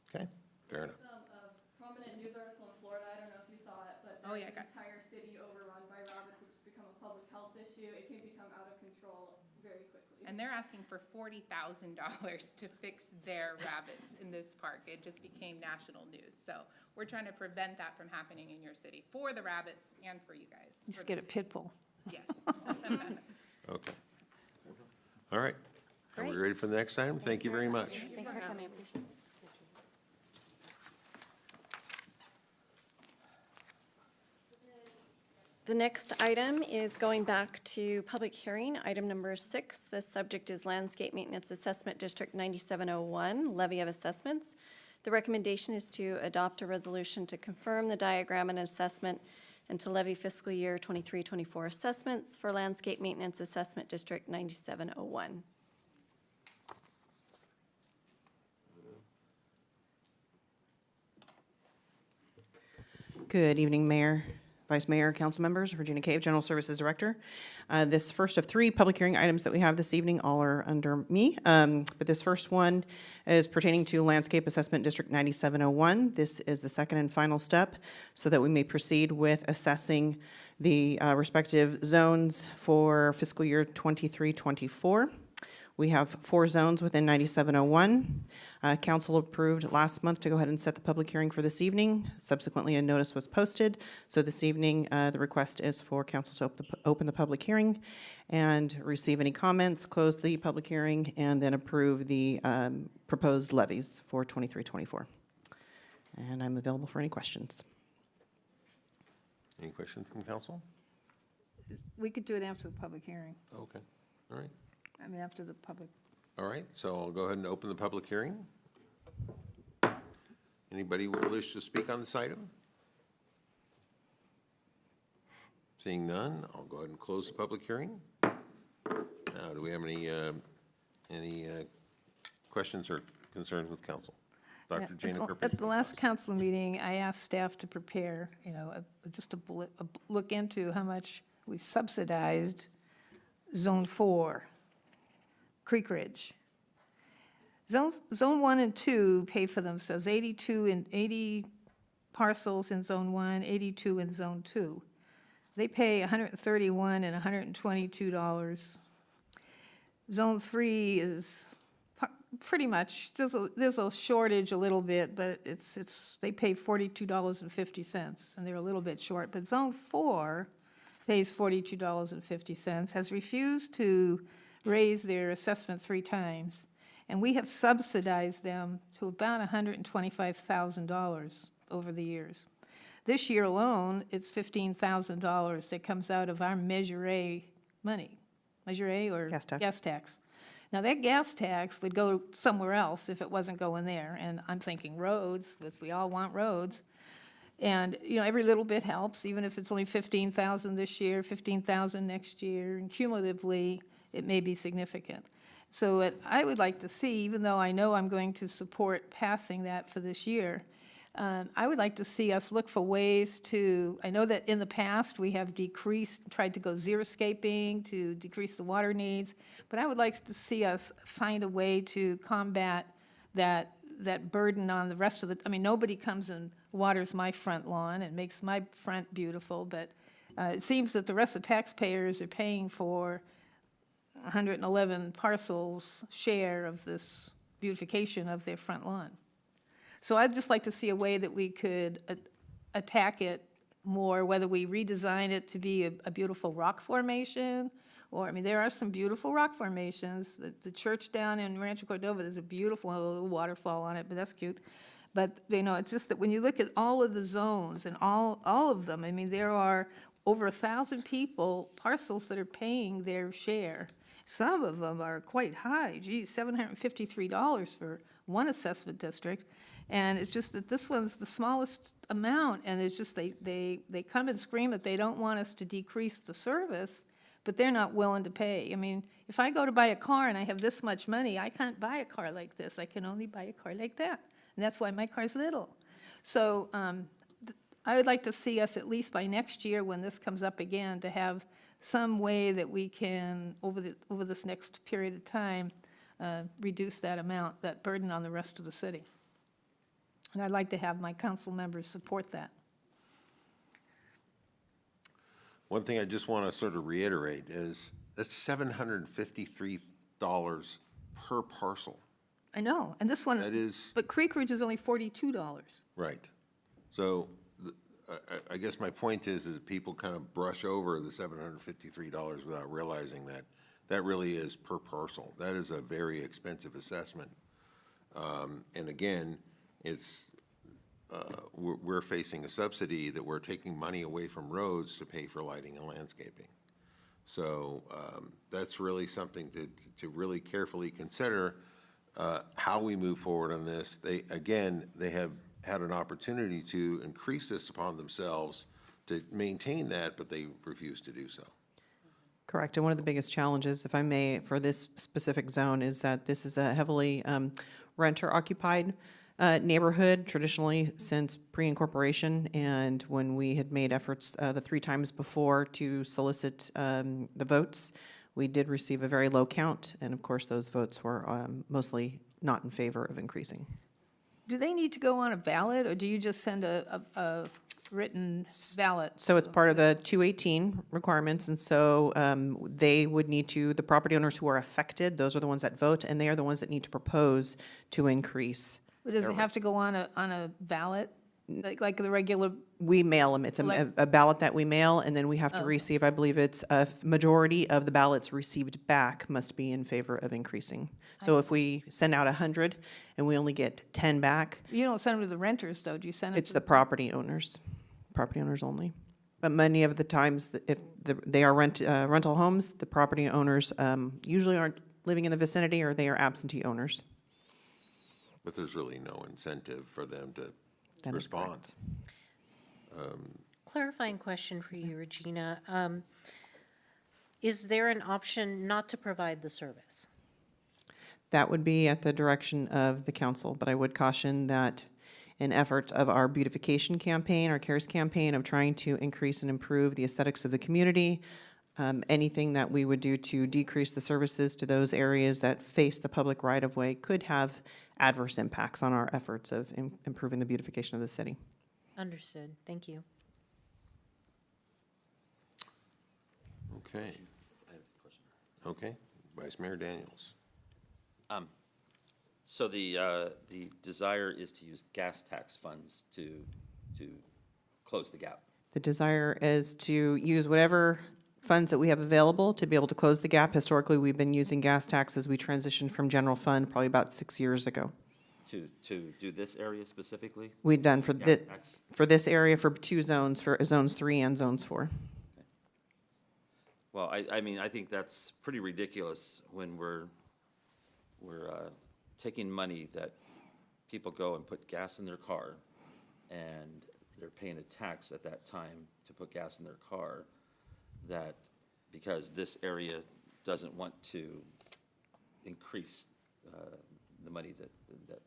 okay, fair enough. A prominent news article in Florida, I don't know if you saw it, but Oh, yeah, there's I an entire city overrun by rabbits. It's become a public health issue. It can become out of control very quickly. And they're asking for $40,000 to fix their rabbits in this park. It just became national news. So we're trying to prevent that from happening in your city for the rabbits and for you guys. Just get a pit bull. Yes. Okay. All right. Are we ready for the next item? Thank you very much. Thanks for coming, appreciate it. The next item is going back to public hearing, item number 6. The subject is Landscape Maintenance Assessment District 9701, Levy of Assessments. The recommendation is to adopt a resolution to confirm the diagram and assessment and to levy fiscal year 23-24 assessments for Landscape Maintenance Assessment District 9701. Good evening, Mayor, Vice Mayor, council members. Regina Cave, General Services Director. This first of 3 public hearing items that we have this evening, all are under me. But this first one is pertaining to Landscape Assessment District 9701. This is the second and final step so that we may proceed with assessing the respective zones for fiscal year 23-24. We have 4 zones within 9701. Council approved last month to go ahead and set the public hearing for this evening. Subsequently, a notice was posted. So this evening, the request is for council to open the public hearing and receive any comments, close the public hearing, and then approve the proposed levies for 23-24. And I'm available for any questions. Any questions from council? We could do it after the public hearing, Okay, all right. I mean, after the public. All right, so I'll go ahead and open the public hearing. Anybody wish to speak on this item? Seeing none, I'll go ahead and close the public hearing. Now, do we have any questions or concerns with council? Dr. Jana Kerpes? At the last council meeting, I asked staff to prepare, just a look into how much we subsidized Zone 4, Creek Ridge. Zone 1 and 2 pay for themselves, 80 parcels in Zone 1, 82 in Zone 2. They pay $131 and $122. Zone 3 is pretty much, there's a shortage a little bit, but they pay $42.50, and they're a little bit short. But Zone 4 pays $42.50, has refused to raise their assessment 3 times, and we have subsidized them to about $125,000 over the years. This year alone, it's $15,000 that comes out of our Measure A money. Measure A or? Gas tax. Gas tax. Now, that gas tax would go somewhere else if it wasn't going there, and I'm thinking roads, because we all want roads. And, every little bit helps, even if it's only $15,000 this year, $15,000 next year, and cumulatively, it may be significant. So what I would like to see, even though I know I'm going to support passing that for this year, I would like to see us look for ways to, I know that in the past, we have tried to go xeriscaping to decrease the water needs, but I would like to see us find a way to combat that burden on the rest of the, I mean, nobody comes and waters my front lawn and makes my front beautiful, but it seems that the rest of the taxpayers are paying for 111 parcels' share of this beautification of their front lawn. So I'd just like to see a way that we could attack it more, whether we redesign it to be a beautiful rock formation, or, I mean, there are some beautiful rock formations. The church down in Rancho Cordova, there's a beautiful little waterfall on it, but that's cute. But, you know, it's just that when you look at all of the zones and all of them, I mean, there are over 1,000 parcels that are paying their share. Some of them are quite high, geez, $753 for one assessment district. And it's just that this one's the smallest amount, and it's just they come and scream that they don't want us to decrease the service, but they're not willing to pay. I mean, if I go to buy a car and I have this much money, I can't buy a car like this. I can only buy a car like that, and that's why my car's little. So I would like to see us, at least by next year, when this comes up again, to have some way that we can, over this next period of time, reduce that amount, that burden on the rest of the city. And I'd like to have my council members support that. One thing I just want to sort of reiterate is that's $753 per parcel. I know, and this one, That is, but Creek Ridge is only $42. right. So I guess my point is that people kind of brush over the $753 without realizing that that really is per parcel. That is a very expensive assessment. And again, we're facing a subsidy that we're taking money away from roads to pay for lighting and landscaping. So that's really something to really carefully consider how we move forward on this. They have had an opportunity to increase this upon themselves to maintain that, but they refuse to do so. Correct, and one of the biggest challenges, if I may, for this specific zone is that this is a heavily renter-occupied neighborhood traditionally since pre-incorporation, and when we had made efforts the 3 times before to solicit the votes, we did receive a very low count, and of course those votes were mostly not in favor of increasing. Do they need to go on a ballot, or do you just send a written ballot? So it's part of the 218 requirements, and so they would need to, the property owners who are affected, those are the ones that vote, and they are the ones that need to propose to increase. But does it have to go on a ballot, like the regular? We mail them. It's a ballot that we mail, and then we have to receive, I believe it's a majority of the ballots received back must be in favor of increasing. So if we send out 100 and we only get 10 back. You don't send them to the renters, though, do you send them? It's the property owners only. But many of the times, if they are rental homes, the property owners usually aren't living in the vicinity, or they are absentee owners. But there's really no incentive for them to respond. Clarifying question for you, Regina. Is there an option not to provide the service? That would be at the direction of the council, but I would caution that in effort of our beautification campaign, our CARES campaign of trying to increase and improve the aesthetics of the community, anything that we would do to decrease the services to those areas that face the public right-of-way could have adverse impacts on our efforts of improving the beautification of the city. Understood. Thank you. Okay. Okay, Vice Mayor Daniels. So the desire is to use gas tax funds to close the gap. The desire is to use whatever funds that we have available to be able to close the gap. Historically, we've been using gas tax as we transitioned from general fund probably about 6 years ago. To do this area specifically? We've done for Gas tax? for this area for 2 zones, for zones 3 and zones 4. Well, I mean, I think that's pretty ridiculous when we're taking money that people go and put gas in their car, and they're paying a tax at that time to put gas in their car, that because this area doesn't want to increase the money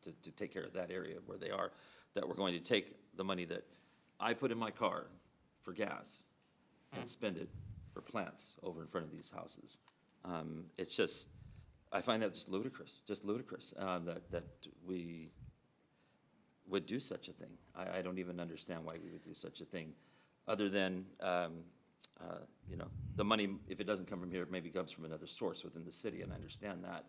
to take care of that area where they are, that we're going to take the money that I put in my car for gas and spend it for plants over in front of these houses. It's just, I find that just ludicrous, that we would do such a thing. I don't even understand why we would do such a thing, other than, you know, the money, if it doesn't come from here, maybe comes from another source within the city, and I understand that.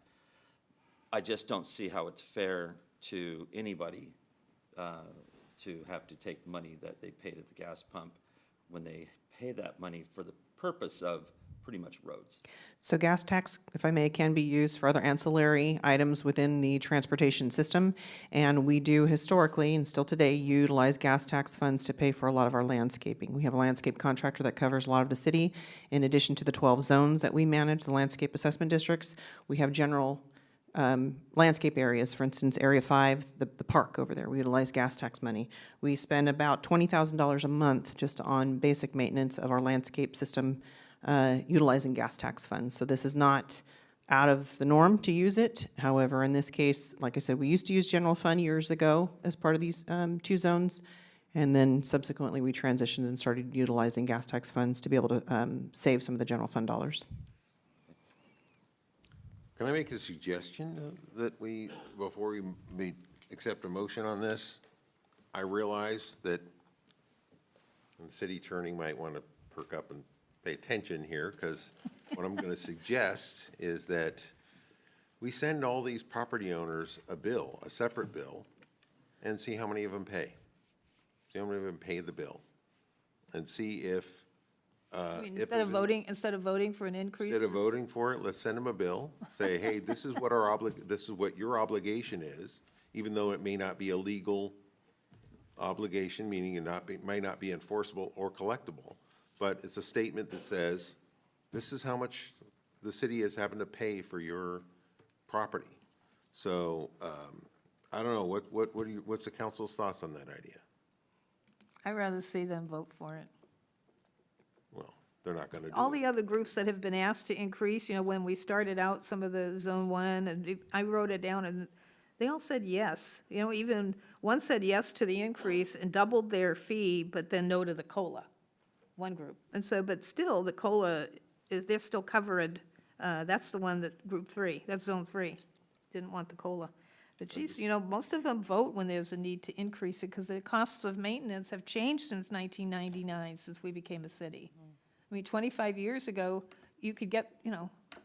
I just don't see how it's fair to anybody to have to take money that they paid at the gas pump when they pay that money for the purpose of pretty much roads. So gas tax, if I may, can be used for other ancillary items within the transportation system. And we do historically, and still today, utilize gas tax funds to pay for a lot of our landscaping. We have a landscape contractor that covers a lot of the city. In addition to the 12 zones that we manage, the landscape assessment districts, we have general landscape areas. For instance, Area 5, the park over there, we utilize gas tax money. We spend about $20,000 a month just on basic maintenance of our landscape system, utilizing gas tax funds. So this is not out of the norm to use it. However, in this case, like I said, we used to use general fund years ago as part of these 2 zones. And then subsequently, we transitioned and started utilizing gas tax funds to be able to save some of the general fund dollars. Can I make a suggestion that we, before we accept a motion on this? I realize that the city attorney might want to perk up and pay attention here, because what I'm going to suggest is that we send all these property owners a bill, a separate bill, and see how many of them pay. See how many of them pay the bill, and see if. Instead of voting for an increase? Instead of voting for it, let's send them a bill, say, hey, this is what this is what your obligation is, even though it may not be a legal obligation, meaning it might not be enforceable or collectible. But it's a statement that says, this is how much the city is having to pay for your property. So, I don't know, what's the council's thoughts on that idea? I'd rather see them vote for it. Well, they're not gonna do it. All the other groups that have been asked to increase, you know, when we started out, some of the Zone 1, and I wrote it down, and they all said yes. You know, even one said yes to the increase and doubled their fee, but then no to the COLA, one group. And so, but still, the COLA, they're still covered. That's the one that, Group 3, that's Zone 3, didn't want the COLA. But geez, you know, most of them vote when there's a need to increase it, because the costs of maintenance have changed since 1999, since we became a city. I mean, 25 years ago, you could get, you know, I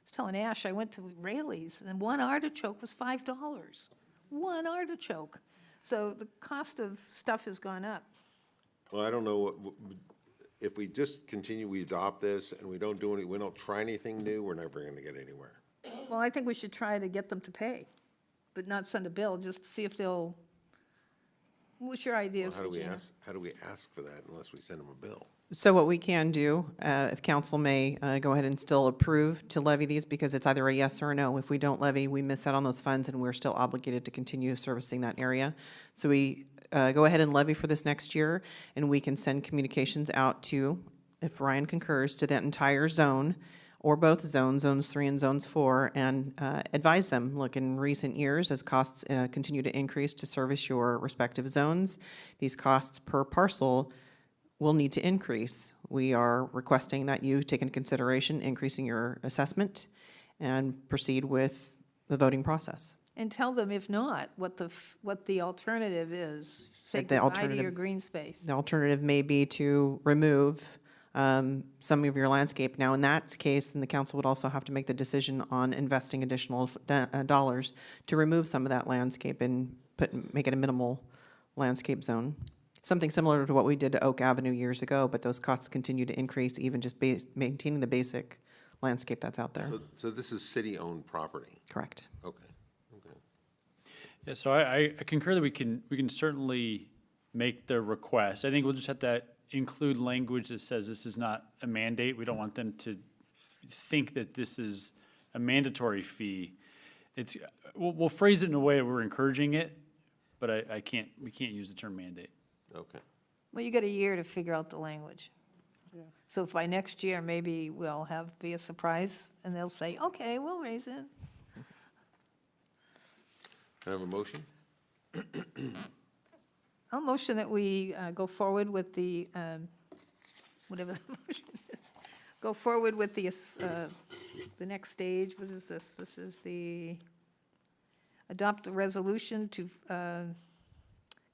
was telling Ash, I went to Raley's, and one artichoke was $5. One artichoke. So the cost of stuff has gone up. Well, I don't know, if we just continue, we adopt this, and we don't try anything new, we're never gonna get anywhere. Well, I think we should try to get them to pay, but not send a bill, just to see if they'll, what's your idea, How Regina? do we ask for that unless we send them a bill? So what we can do, if council may go ahead and still approve to levy these, because it's either a yes or a no. If we don't levy, we miss out on those funds, and we're still obligated to continue servicing that area. So we go ahead and levy for this next year, and we can send communications out to, if Ryan concurs, to that entire zone, or both zones, Zones 3 and Zones 4, and advise them, look, in recent years, as costs continue to increase to service your respective zones, these costs per parcel will need to increase. We are requesting that you take into consideration increasing your assessment and proceed with the voting process. And tell them, if not, what the alternative is. Say The goodbye to alternative- your green space. The alternative may be to remove some of your landscape. Now, in that case, then the council would also have to make the decision on investing additional dollars to remove some of that landscape and make it a minimal landscape zone. Something similar to what we did to Oak Avenue years ago, but those costs continue to increase, even just maintaining the basic landscape that's out there. So this is city-owned property? Correct. Okay. Yeah, so I concur that we can certainly make the request. I think we'll just have to include language that says this is not a mandate. We don't want them to think that this is a mandatory fee. We'll phrase it in a way that we're encouraging it, but we can't use the term mandate. Okay. Well, you got a year to figure out the language. So if by next year, maybe we'll be a surprise, and they'll say, okay, we'll raise it. Can I have a motion? I'll motion that we go forward with the, whatever the motion is. Go forward with the next stage. What is this? This is the, adopt the resolution to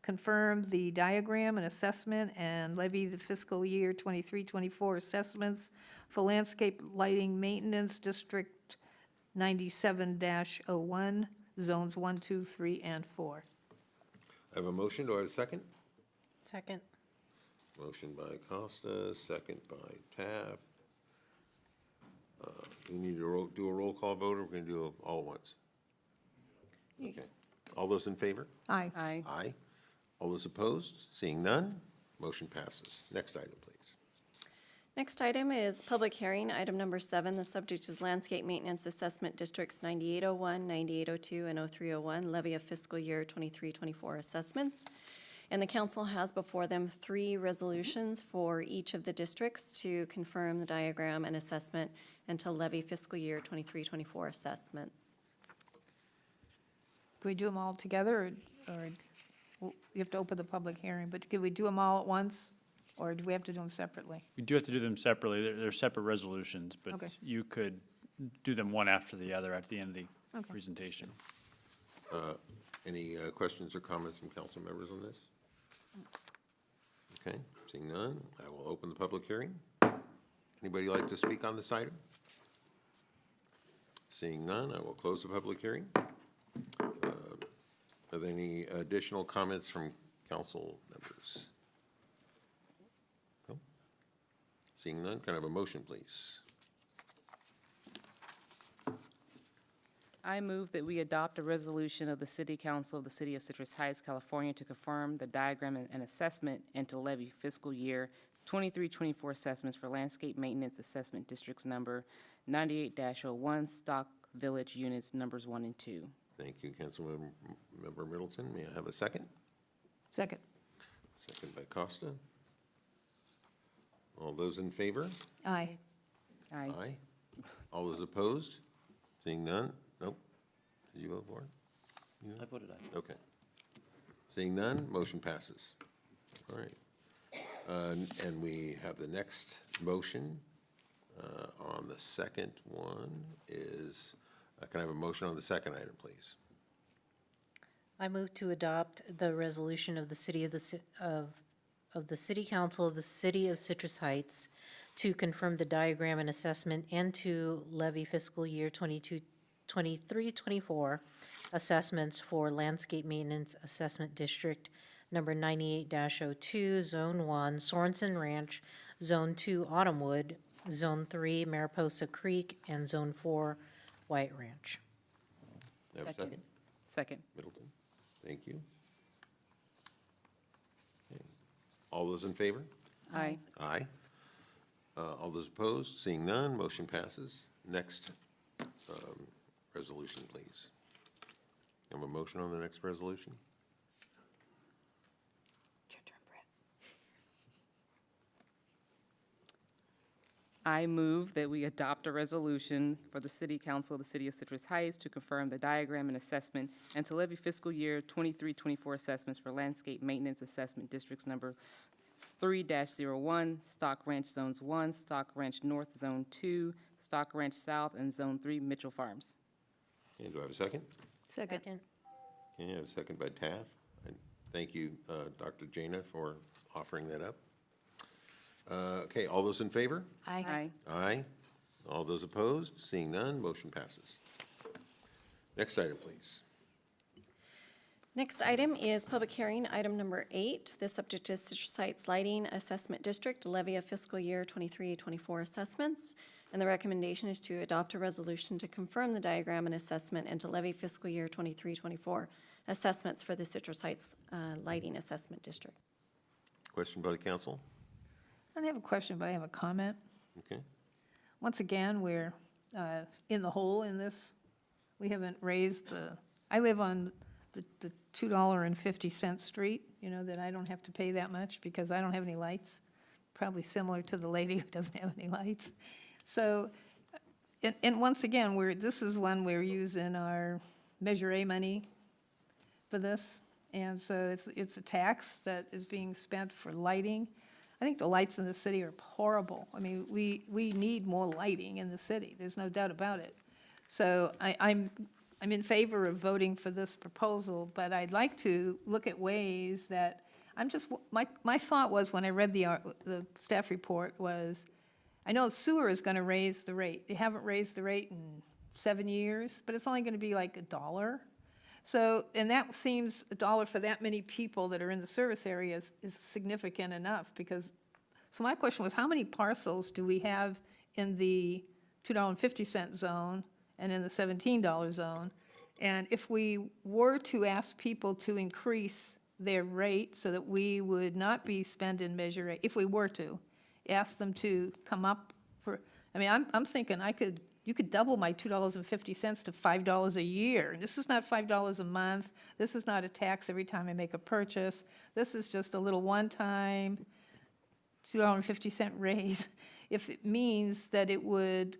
confirm the diagram and assessment and levy the fiscal year 23-24 assessments for landscape lighting maintenance district 97-01, zones 1, 2, 3, and 4. I have a motion. Do I have a second? Second. Motion by Costa, second by Taft. We need to do a roll call vote, or we're going to do it all at once? Okay. All those in favor? Aye. Aye. Aye. All those opposed? Seeing none, motion passes. Next item, please. Next item is public hearing, item number 7. The subject is Landscape Maintenance Assessment Districts 9801, 9802, and 0301, levy of fiscal year 23-24 assessments. And the council has before them 3 resolutions for each of the districts to confirm the diagram and assessment and to levy fiscal year 23-24 assessments. Can we do them all together, or you have to open the public hearing, but can we do them all at once, or do we have to do them separately? We do have to do them separately. They're separate resolutions, but Okay. you could do them one after the other at the end of the Okay. presentation. Any questions or comments from council members on this? Okay, seeing none, I will open the public hearing. Anybody like to speak on this item? Seeing none, I will close the public hearing. Are there any additional comments from council members? No? Seeing none, can I have a motion, please? I move that we adopt a resolution of the City Council of the City of Citrus Heights, California, to confirm the diagram and assessment and to levy fiscal year 23-24 assessments for landscape maintenance assessment districts number 98-01, Stock Village units numbers 1 and 2. Thank you, Councilmember Middleton. May I have a second? Second. Second by Costa. All those in favor? Aye. Aye. Aye. All those opposed? Seeing none? Nope. Did you vote for it? I voted aye. Okay. Seeing none, motion passes. All right. And we have the next motion on the second one is, can I have a motion on the second item, please? I move to adopt the resolution of the city of the City Council of the City of Citrus Heights to confirm the diagram and assessment and to levy fiscal year 23-24 assessments for landscape maintenance assessment district number 98-02, zone 1, Sorensen Ranch, zone 2, Autumnwood, zone 3, Mariposa Creek, and zone 4, White Ranch. Have a second? Second. Middleton, thank you. Okay. All those in favor? Aye. Aye. All those opposed? Seeing none, motion passes. Next resolution, please. Have a motion on the next resolution? I move that we adopt a resolution for the City Council of the City of Citrus Heights to confirm the diagram and assessment and to levy fiscal year 23-24 assessments for landscape maintenance assessment districts number 3-01, Stock Ranch Zones 1, Stock Ranch North Zone 2, Stock Ranch South, and Zone 3, Mitchell Farms. And do I have a second? Second. Okay, I have a second by Taft. And thank you, Dr. Jana, for offering that up. Okay, all those in favor? Aye. Aye. All those opposed? Seeing none, motion passes. Next item, please. Next item is public hearing, item number 8. The subject is Citrus Heights Lighting Assessment District, levy of fiscal year 23-24 assessments. And the recommendation is to adopt a resolution to confirm the diagram and assessment and to levy fiscal year 23-24 assessments for the Citrus Heights Lighting Assessment District. Question by the council? I don't have a question, but I have a comment. Okay. Once again, we're in the hole in this. We haven't raised I live on the $2.50 street, that I don't have to pay that much because I don't have any lights. Probably similar to the lady who doesn't have any lights. So, and once again, this is one we're using our Measure A money for this, and so it's a tax that is being spent for lighting. I think the lights in the city are horrible. I mean, we need more lighting in the city, there's no doubt about it. So I'm in favor of voting for this proposal, but I'd like to look at ways that, my thought was, when I read the staff report, was, I know sewer is gonna raise the rate. They haven't raised the rate in 7 years, but it's only gonna be like $1. So, and that seems $1 for that many people that are in the service area is significant enough, because, so my question was, how many parcels do we have in the $2.50 zone and in the $17 zone? And if we were to ask people to increase their rate so that we would not be spending Measure A, if we were to ask them to come up for, I mean, I'm thinking you could double my $2.50 to $5 a year. And this is not $5 a month. This is not a tax every time I make a purchase. This is just a little one-time $2.50 raise. If it means that it would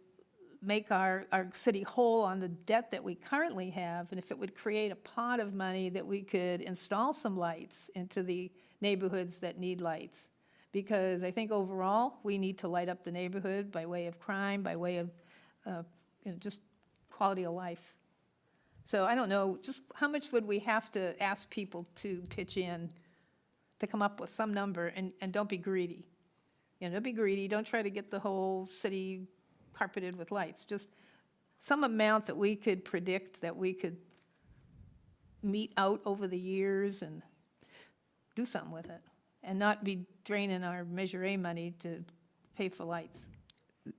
make our city whole on the debt that we currently have, and if it would create a pot of money that we could install some lights into the neighborhoods that need lights. Because I think overall, we need to light up the neighborhood by way of crime, by way of just quality of life. So I don't know, just how much would we have to ask people to pitch in to come up with some number, and don't be greedy. Don't be greedy, don't try to get the whole city carpeted with lights. Just some amount that we could predict, that we could mete out over the years and do something with it, and not be draining our Measure A money to pay for lights.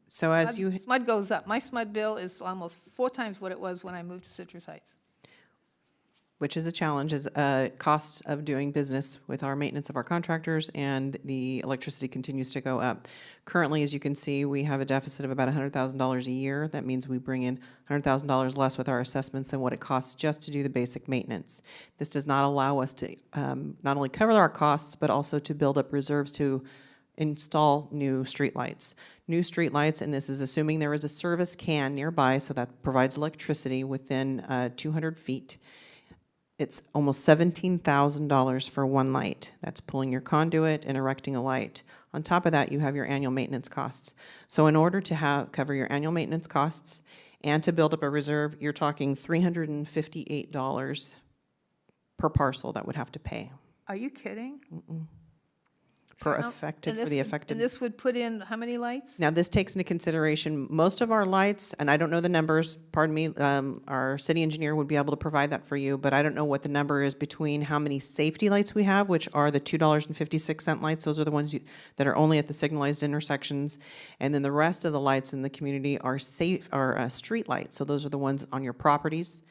So as you, SMUD goes up. My SMUD bill is almost 4 times what it was when I moved to Citrus Heights. which is a challenge, is costs of doing business with our maintenance of our contractors, and the electricity continues to go up. Currently, as you can see, we have a deficit of about $100,000 a year. That means we bring in $100,000 less with our assessments than what it costs just to do the basic maintenance. This does not allow us to not only cover our costs, but also to build up reserves to install new streetlights. New streetlights, and this is assuming there is a service can nearby, so that provides electricity within 200 feet. It's almost $17,000 for one light. That's pulling your conduit and erecting a light. On top of that, you have your annual maintenance costs. So in order to cover your annual maintenance costs and to build up a reserve, you're talking $358 per parcel that would have to pay. Are you kidding? For And the affected. And this would put in how many lights? Now, this takes into consideration most of our lights, and I don't know the numbers, pardon me, our city engineer would be able to provide that for you, but I don't know what the number is between how many safety lights we have, which are the $2.56 lights. Those are the ones that are only at the signalized intersections. And then the rest of the lights in the community are street lights. So those are the ones on your properties.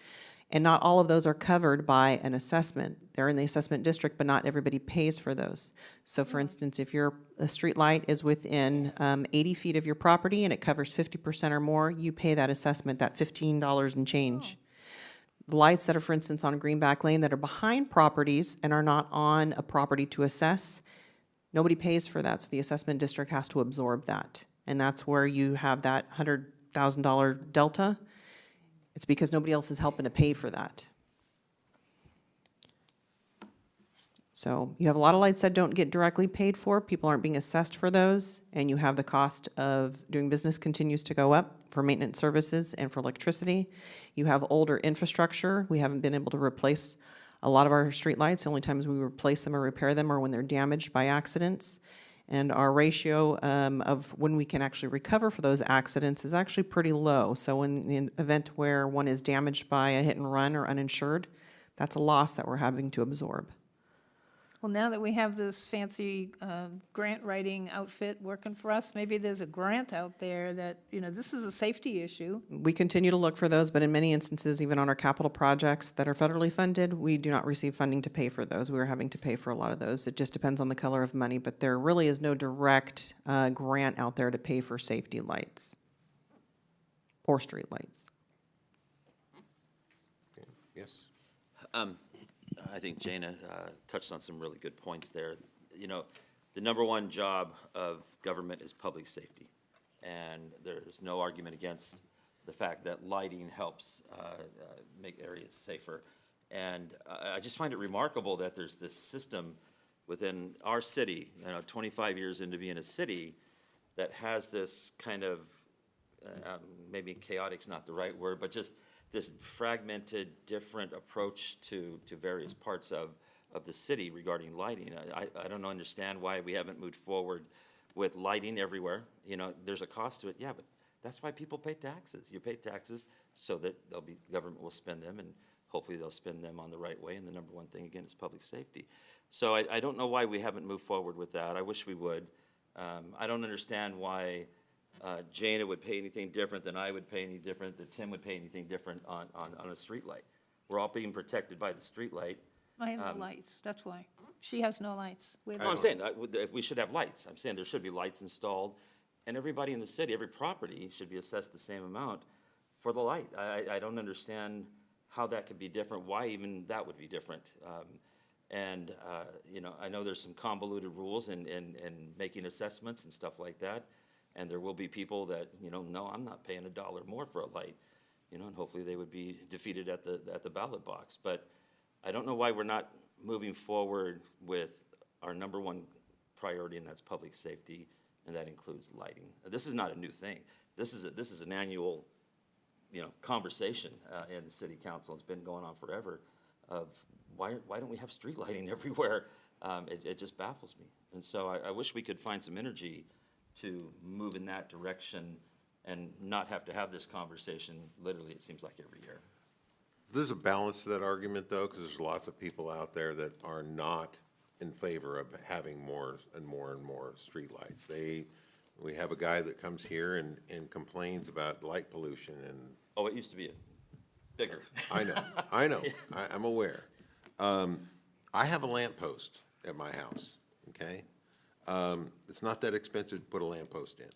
And not all of those are covered by an assessment. They're in the assessment district, but not everybody pays for those. So for instance, if a street light is within 80 feet of your property and it covers 50% or more, you pay that assessment, that $15 and change. The lights that are, for instance, on Greenback Lane that are behind properties and are not on a property to assess, nobody pays for that, so the assessment district has to absorb that. And that's where you have that $100,000 delta. It's because nobody else is helping to pay for that. So you have a lot of lights that don't get directly paid for. People aren't being assessed for those. And you have the cost of doing business continues to go up for maintenance services and for electricity. You have older infrastructure. We haven't been able to replace a lot of our streetlights. The only times we replace them or repair them are when they're damaged by accidents. And our ratio of when we can actually recover for those accidents is actually pretty low. So in the event where one is damaged by a hit and run or uninsured, that's a loss that we're having to absorb. Well, now that we have this fancy grant writing outfit working for us, maybe there's a grant out there that, this is a safety issue. We continue to look for those, but in many instances, even on our capital projects that are federally funded, we do not receive funding to pay for those. We are having to pay for a lot of those. It just depends on the color of money, but there really is no direct grant out there to pay for safety lights or street lights. Okay. Yes? I think Jana touched on some really good points there. The number one job of government is public safety. And there's no argument against the fact that lighting helps make areas safer. And I just find it remarkable that there's this system within our city, 25 years into being a city, that has this kind of, maybe chaotic's not the right word, but just this fragmented, different approach to various parts of the city regarding lighting. I don't understand why we haven't moved forward with lighting everywhere. There's a cost to it, yeah, but that's why people pay taxes. You pay taxes so that government will spend them, and hopefully they'll spend them on the right way, and the number one thing, again, is public safety. So I don't know why we haven't moved forward with that. I wish we would. I don't understand why Jana would pay anything different than I would pay any different, that Tim would pay anything different on a street light. We're all being protected by the street light. I have no lights, that's why. She has no lights. We have No, I'm saying, we should have lights. I'm saying there should be lights installed, and everybody in the city, every property should be assessed the same amount for the light. I don't understand how that could be different, why even that would be different. I know there's some convoluted rules in making assessments and stuff like that, and there will be people that, no, I'm not paying $1 more for a light, and hopefully they would be defeated at the ballot box. But I don't know why we're not moving forward with our number one priority, and that's public safety, and that includes lighting. This is not a new thing. This is an annual, conversation in the city council. It's been going on forever of why don't we have street lighting everywhere? It just baffles me. And so I wish we could find some energy to move in that direction and not have to have this conversation, literally, it seems like every year. There's a balance to that argument, though, because there's lots of people out there that are not in favor of having more and more and more streetlights. We have a guy that comes here and complains about light pollution and. Oh, it used to be bigger. I know, I'm aware. I have a lamp post at my house, okay? It's not that expensive to put a lamp post in.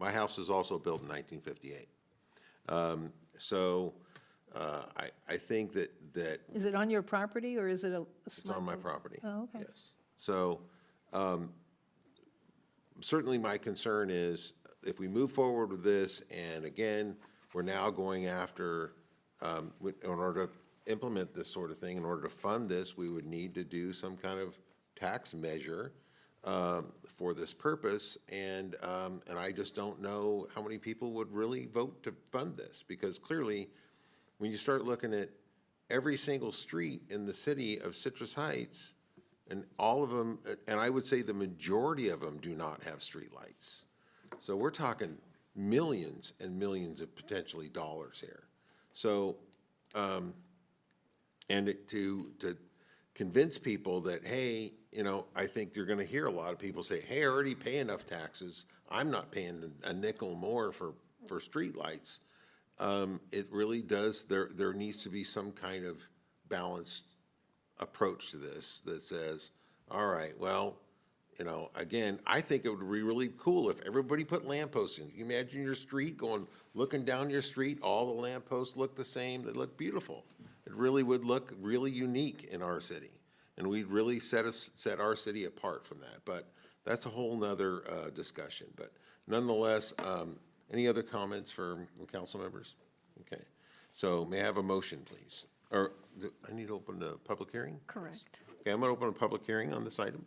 My house is also built in 1958. I think that. Is it on your property, or is it a It's small on my post? property. Oh, okay. Yes. So, certainly my concern is if we move forward with this, and again, we're now going after, in order to implement this sort of thing, in order to fund this, we would need to do some kind of tax measure for this purpose, and I just don't know how many people would really vote to fund this, because clearly, when you start looking at every single street in the city of Citrus Heights, and all of them, and I would say the majority of them do not have streetlights. So we're talking millions and millions of potentially dollars here. So, to convince people that, hey, I think you're gonna hear a lot of people say, hey, I already pay enough taxes, I'm not paying a nickel more for streetlights. It really does, there needs to be some kind of balanced approach to this that says, all right, well, again, I think it would be really cool if everybody put lampposts in. You imagine your street looking down your street, all the lampposts look the same, they look beautiful. It really would look really unique in our city, and we'd really set our city apart from that. But that's a whole nother discussion. But nonetheless, any other comments from council members? Okay, so may I have a motion, please? Or I need to open the public hearing? Correct. Okay, I'm gonna open a public hearing on this item,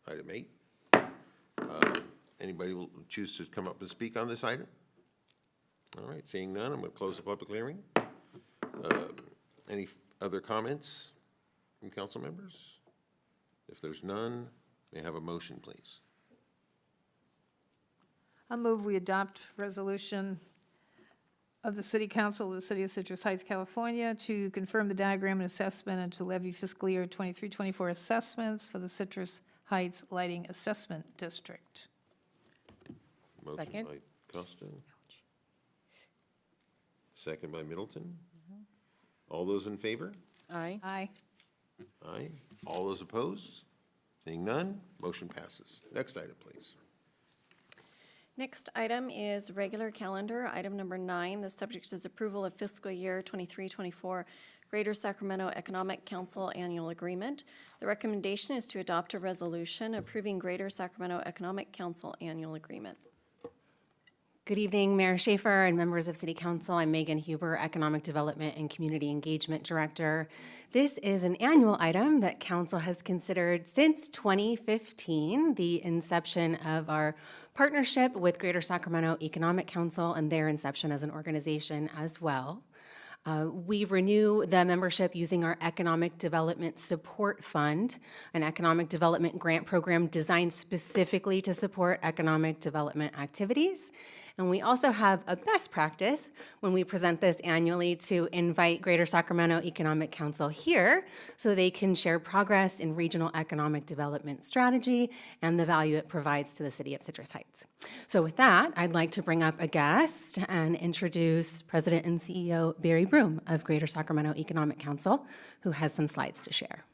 item 8. Anybody will choose to come up and speak on this item? All right, seeing none, I'm gonna close the public hearing. Any other comments from council members? If there's none, may I have a motion, please? I move we adopt resolution of the City Council of the City of Citrus Heights, California, to confirm the diagram and assessment and to levy fiscal year 23-24 assessments for the Citrus Heights Lighting Assessment District. Motion Second. by Costa. Second by Middleton. All those in favor? Aye. Aye. Aye. All those opposed? Seeing none, motion passes. Next item, please. Next item is regular calendar, item number 9. The subject is approval of fiscal year 23-24 Greater Sacramento Economic Council Annual Agreement. The recommendation is to adopt a resolution approving Greater Sacramento Economic Council Annual Agreement. Good evening, Mayor Schaefer and members of City Council. I'm Megan Huber, Economic Development and Community Engagement Director. This is an annual item that Council has considered since 2015, the inception of our partnership with Greater Sacramento Economic Council and their inception as an organization as well. We renew the membership using our Economic Development Support Fund, an economic development grant program designed specifically to support economic development activities. And we also have a best practice when we present this annually to invite Greater Sacramento Economic Council here so they can share progress in regional economic development strategy and the value it provides to the city of Citrus Heights. So with that, I'd like to bring up a guest and introduce President and CEO Barry Broom of Greater Sacramento Economic Council, who has some slides to share.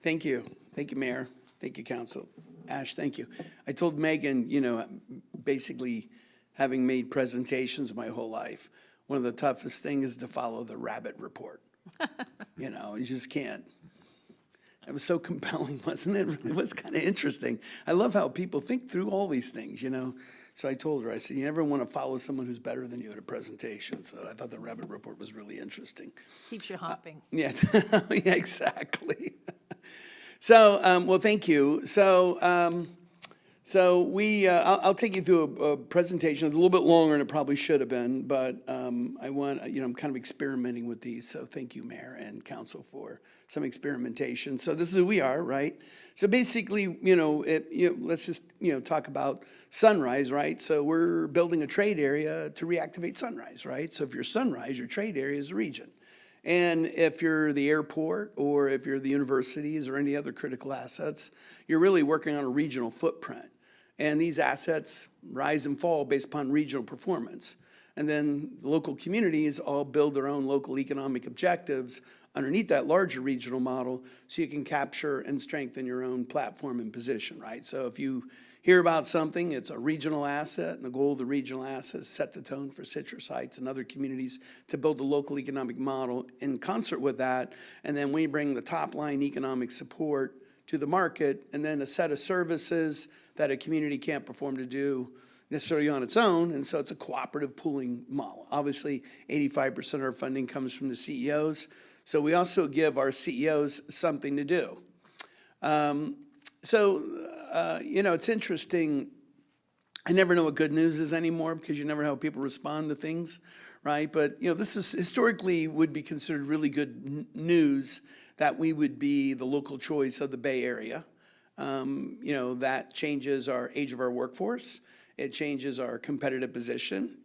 Thank you. Thank you, Mayor. Thank you, Council. Ash, thank you. I told Megan, you know, basically having made presentations my whole life, one of the toughest things is to follow the rabbit report. You know, you just can't. It was so compelling, wasn't it? It was kind of interesting. I love how people think through all these things, you know. So I told her, I said, you never want to follow someone who's better than you at a presentation. So I thought the rabbit report was really interesting. Keeps you hopping. Yeah, yeah, exactly. So, well, thank you. So, I'll take you through a presentation. It's a little bit longer than it probably should have been, but I want, you know, I'm kind of experimenting with these. So thank you, Mayor and Council, for some experimentation. So this is who we are, right? So basically, you know, let's just, you know, talk about Sunrise, right? So we're building a trade area to reactivate Sunrise, right? So if you're Sunrise, your trade area is a region. And if you're the airport or if you're the universities or any other critical assets, you're really working on a regional footprint. And these assets rise and fall based upon regional performance. And then local communities all build their own local economic objectives underneath that larger regional model so you can capture and strengthen your own platform and position, right? So if you hear about something, it's a regional asset, and the goal of the regional asset is set the tone for Citrus Heights and other communities to build a local economic model in concert with that. And then we bring the top line economic support to the market, and then a set of services that a community can't perform to do necessarily on its own, and so it's a cooperative pooling model. Obviously, 85% of our funding comes from the CEOs, so we also give our CEOs something to do. You know, it's interesting. I never know what good news is anymore because you never know how people respond to things, right? But, you know, this is historically would be considered really good news that we would be the local choice of the Bay Area. You know, that changes our age of our workforce. It changes our competitive position.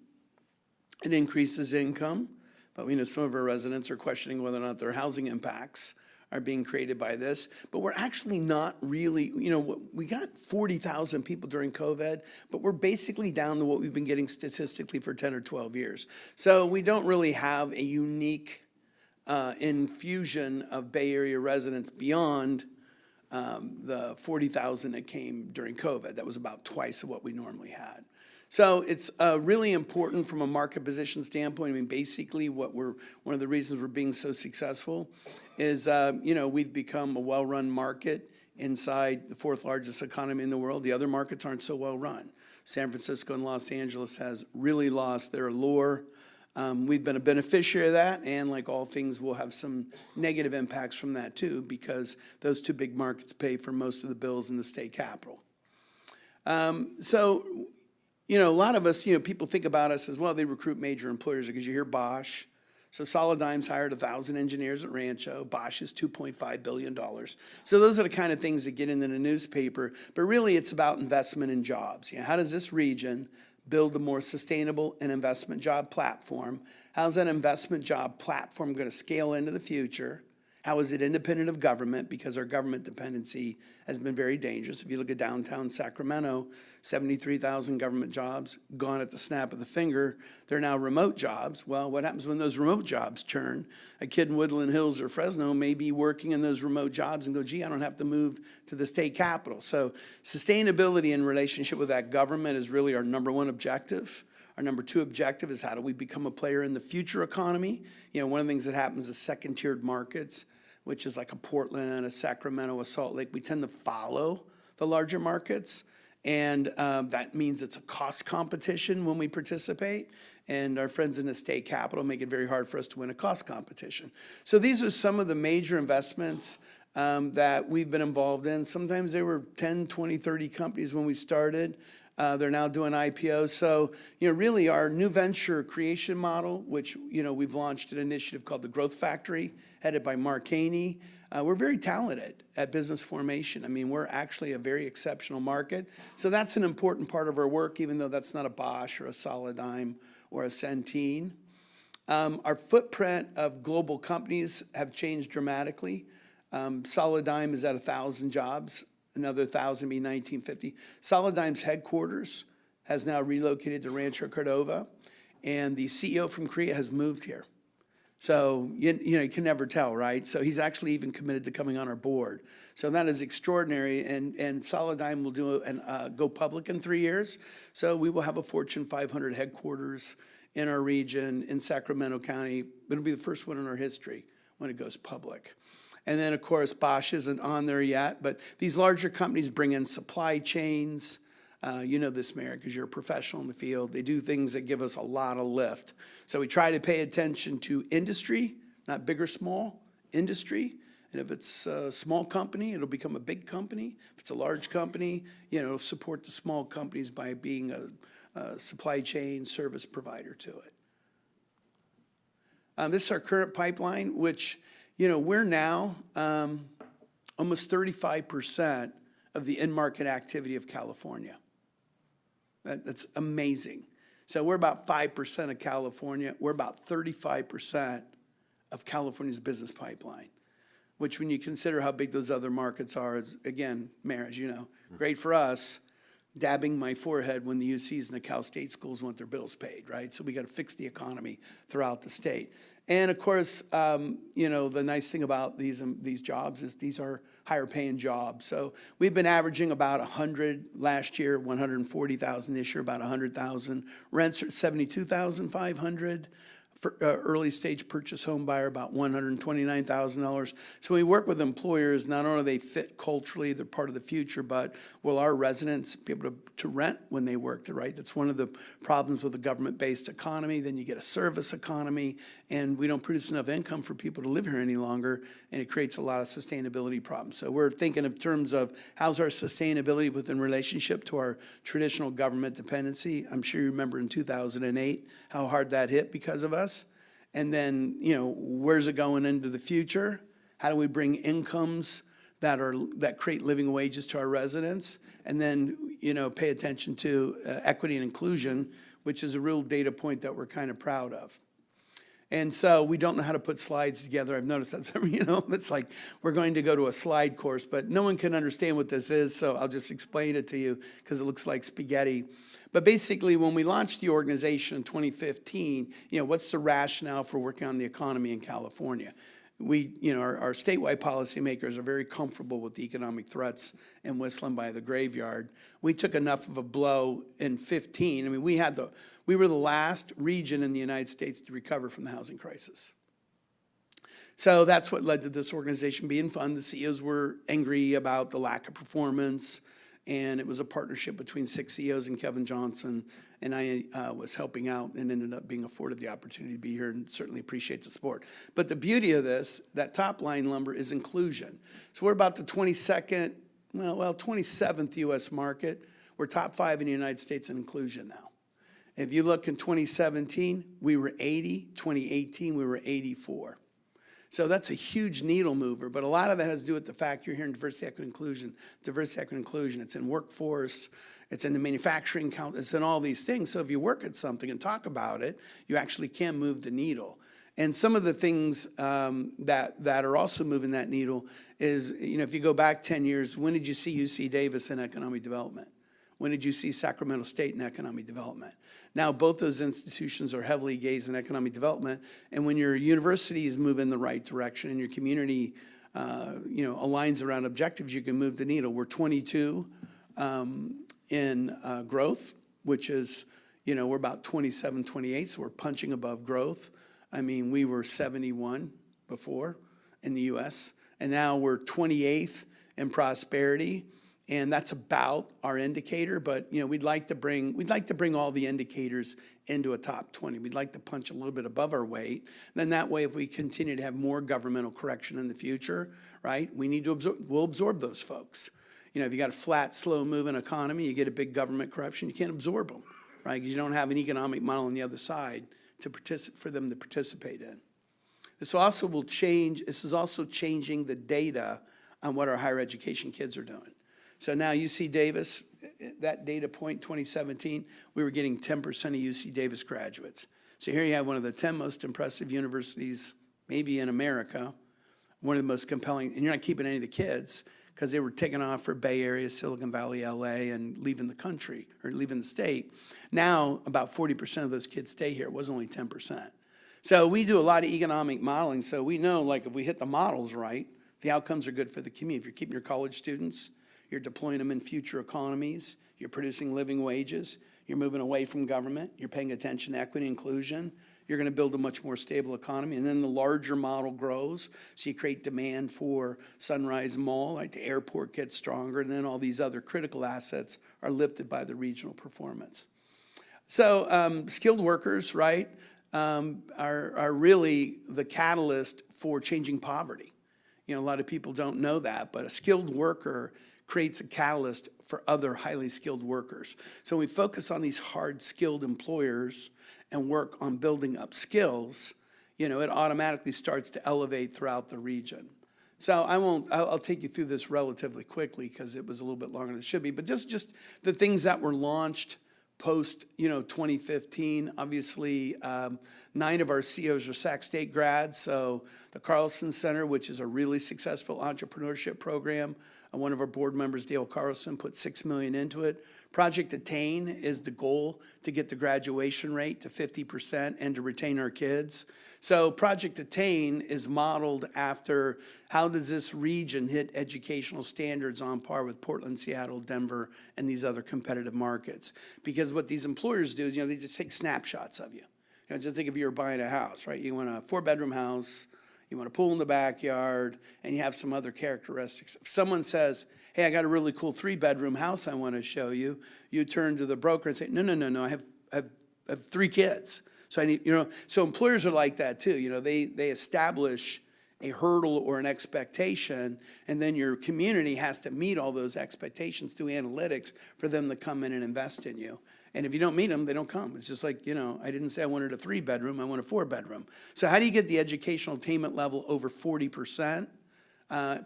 It increases income. But we know some of our residents are questioning whether or not their housing impacts are being created by this, but we're actually not really, you know, we got 40,000 people during COVID, but we're basically down to what we've been getting statistically for 10 or 12 years. So we don't really have a unique infusion of Bay Area residents beyond the 40,000 that came during COVID. That was about twice of what we normally had. So it's really important from a market position standpoint. I mean, basically one of the reasons we're being so successful is, you know, we've become a well-run market inside the fourth largest economy in the world. The other markets aren't so well-run. San Francisco and Los Angeles has really lost their allure. We've been a beneficiary of that, and like all things, we'll have some negative impacts from that too, because those two big markets pay for most of the bills in the state capital. You know, a lot of us, you know, people think about us as, well, they recruit major employers because you hear Bosch. So Solidime's hired 1,000 engineers at Rancho. Bosch is $2.5 billion. So those are the kind of things that get into the newspaper. But really, it's about investment in jobs. You know, how does this region build a more sustainable and investment job platform? How's that investment job platform going to scale into the future? How is it independent of government? Because our government dependency has been very dangerous. If you look at downtown Sacramento, 73,000 government jobs gone at the snap of the finger. They're now remote jobs. Well, what happens when those remote jobs turn? A kid in Woodland Hills or Fresno may be working in those remote jobs and go, gee, I don't have to move to the state capital. So sustainability in relationship with that government is really our number one objective. Our number 2 objective is how do we become a player in the future economy? You know, one of the things that happens is second-tiered markets, which is like a Portland, a Sacramento, a Salt Lake. We tend to follow the larger markets, and that means it's a cost competition when we participate. And our friends in the state capital make it very hard for us to win a cost competition. So these are some of the major investments that we've been involved in. Sometimes they were 10, 20, 30 companies when we started. They're now doing IPOs. So, you know, really our new venture creation model, which, you know, we've launched an initiative called the Growth Factory, headed by Mark Haney. We're very talented at business formation. I mean, we're actually a very exceptional market. So that's an important part of our work, even though that's not a Bosch or a Solidigm or a Centene. Our footprint of global companies have changed dramatically. Solidigm is at 1,000 jobs, another 1,000 be 1950. Solidigm's headquarters has now relocated to Rancho Cordova, and the CEO from Korea has moved here. So, you know, you can never tell, right? So he's actually even committed to coming on our board. So that is extraordinary, and Solidigm will do go public in 3 years. So we will have a Fortune 500 headquarters in our region, in Sacramento County. It'll be the first one in our history when it goes public. And then, of course, Bosch isn't on there yet, but these larger companies bring in supply chains. You know this, Mayor, because you're a professional in the field. They do things that give us a lot of lift. So we try to pay attention to industry, not big or small, industry. And if it's a small company, it'll become a big company. If it's a large company, you know, it'll support the small companies by being a supply chain service provider to it. This is our current pipeline, which, you know, we're now almost 35% of the in-market activity of California. That's amazing. So we're about 5% of California. We're about 35% of California's business pipeline, which when you consider how big those other markets are, is, again, Mayor, as you know, great for us, dabbing my forehead when the UCs and the Cal State schools want their bills paid, right? So we got to fix the economy throughout the state. And of course, you know, the nice thing about these jobs is these are higher paying jobs. So we've been averaging about 100 last year, 140,000 this year, about 100,000. Rents are 72,500. For early stage purchase home buyer, about $129,000. So we work with employers, not only they fit culturally, they're part of the future, but will our residents be able to rent when they work there, right? That's one of the problems with a government-based economy. Then you get a service economy, and we don't produce enough income for people to live here any longer, and it creates a lot of sustainability problems. So we're thinking in terms of how's our sustainability within relationship to our traditional government dependency. I'm sure you remember in 2008 how hard that hit because of us. And then, you know, where's it going into the future? How do we bring incomes that create living wages to our residents? And then, you know, pay attention to equity and inclusion, which is a real data point that we're kind of proud of. And so we don't know how to put slides together. I've noticed that, you know, it's like we're going to go to a slide course, but no one can understand what this is, so I'll just explain it to you because it looks like spaghetti. But basically, when we launched the organization in 2015, you know, what's the rationale for working on the economy in California? We, you know, our statewide policymakers are very comfortable with the economic threats and whistling by the graveyard. We took enough of a blow in 15. I mean, we were the last region in the United States to recover from the housing crisis. So that's what led to this organization being fun. The CEOs were angry about the lack of performance, and it was a partnership between 6 CEOs and Kevin Johnson, and I was helping out and ended up being afforded the opportunity to be here, and certainly appreciate the support. But the beauty of this, that top line number is inclusion. So we're about the 22nd, 27th U.S. market. We're top 5 in the United States in inclusion now. If you look in 2017, we were 80. 2018, we were 84. So that's a huge needle mover, but a lot of that has to do with the fact you're hearing diversity, equity, inclusion. Diversity, equity, inclusion. It's in workforce, it's in the manufacturing count, it's in all these things. So if you work at something and talk about it, you actually can move the needle. And some of the things that are also moving that needle is, you know, if you go back 10 years, when did you see UC Davis in economic development? When did you see Sacramento State in economic development? Now, both those institutions are heavily engaged in economic development, and when your universities move in the right direction and your community, you know, aligns around objectives, you can move the needle. We're 22 in growth, which is, You know, we're about 27, 28, so we're punching above growth. I mean, we were 71 before in the US, and now we're 28th in prosperity, and that's about our indicator. But you know, we'd like to bring all the indicators into a top 20. We'd like to punch a little bit above our weight. Then that way, if we continue to have more governmental correction in the future, right, we'll absorb those folks. You know, if you got a flat, slow-moving economy, you get a big government corruption, you can't absorb them, right? Because you don't have an economic model on the other side for them to participate in. This also will change. This is also changing the data on what our higher education kids are doing. So now UC Davis, that data point 2017, we were getting 10% of UC Davis graduates. So here you have one of the 10 most impressive universities, maybe in America, one of the most compelling, and you're not keeping any of the kids because they were taking off for Bay Area, Silicon Valley, LA, and leaving the country or leaving the state. Now, about 40% of those kids stay here. It was only 10%. So we do a lot of economic modeling, so we know, like, if we hit the models right, the outcomes are good for the community. If you're keeping your college students, you're deploying them in future economies, you're producing living wages, you're moving away from government, you're paying attention to equity inclusion, you're gonna build a much more stable economy, and then the larger model grows, so you create demand for Sunrise Mall, like the airport gets stronger, and then all these other critical assets are lifted by the regional performance. So skilled workers, right, are really the catalyst for changing poverty. You know, a lot of people don't know that, but a skilled worker creates a catalyst for other highly skilled workers. So we focus on these hard skilled employers and work on building up skills, you know, it automatically starts to elevate throughout the region. So I'll take you through this relatively quickly because it was a little bit longer than it should be, but just the things that were launched post, 2015, obviously 9 of our CEOs are Sac State grads, so the Carlson Center, which is a really successful entrepreneurship program, one of our board members, Dale Carlson, put $6 million into it. Project Attain is the goal to get the graduation rate to 50% and to retain our kids. So Project Attain is modeled after how does this region hit educational standards on par with Portland, Seattle, Denver, and these other competitive markets. Because what these employers do is, they just take snapshots of you. Just think if you were buying a house, right? You want a 4-bedroom house, you want a pool in the backyard, and you have some other characteristics. If someone says, hey, I got a really cool 3-bedroom house I want to show you, you turn to the broker and say, no, I have 3 kids. So I need, so employers are like that too. They establish a hurdle or an expectation, and then your community has to meet all those expectations through analytics for them to come in and invest in you. And if you don't meet them, they don't come. It's just like, I didn't say I wanted a 3-bedroom, I want a 4-bedroom. So how do you get the educational attainment level over 40%?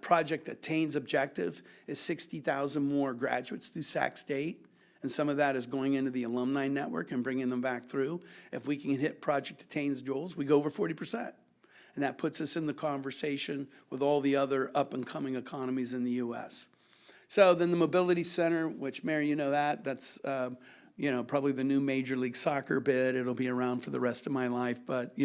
Project Attain's objective is 60,000 more graduates through Sac State. And some of that is going into the alumni network and bringing them back through. If we can hit Project Attain's goals, we go over 40%. And that puts us in the conversation with all the other up-and-coming economies in the U.S. So then the Mobility Center, which, Mary, you know that's probably the new Major League Soccer bid. It'll be around for the rest of my life, but,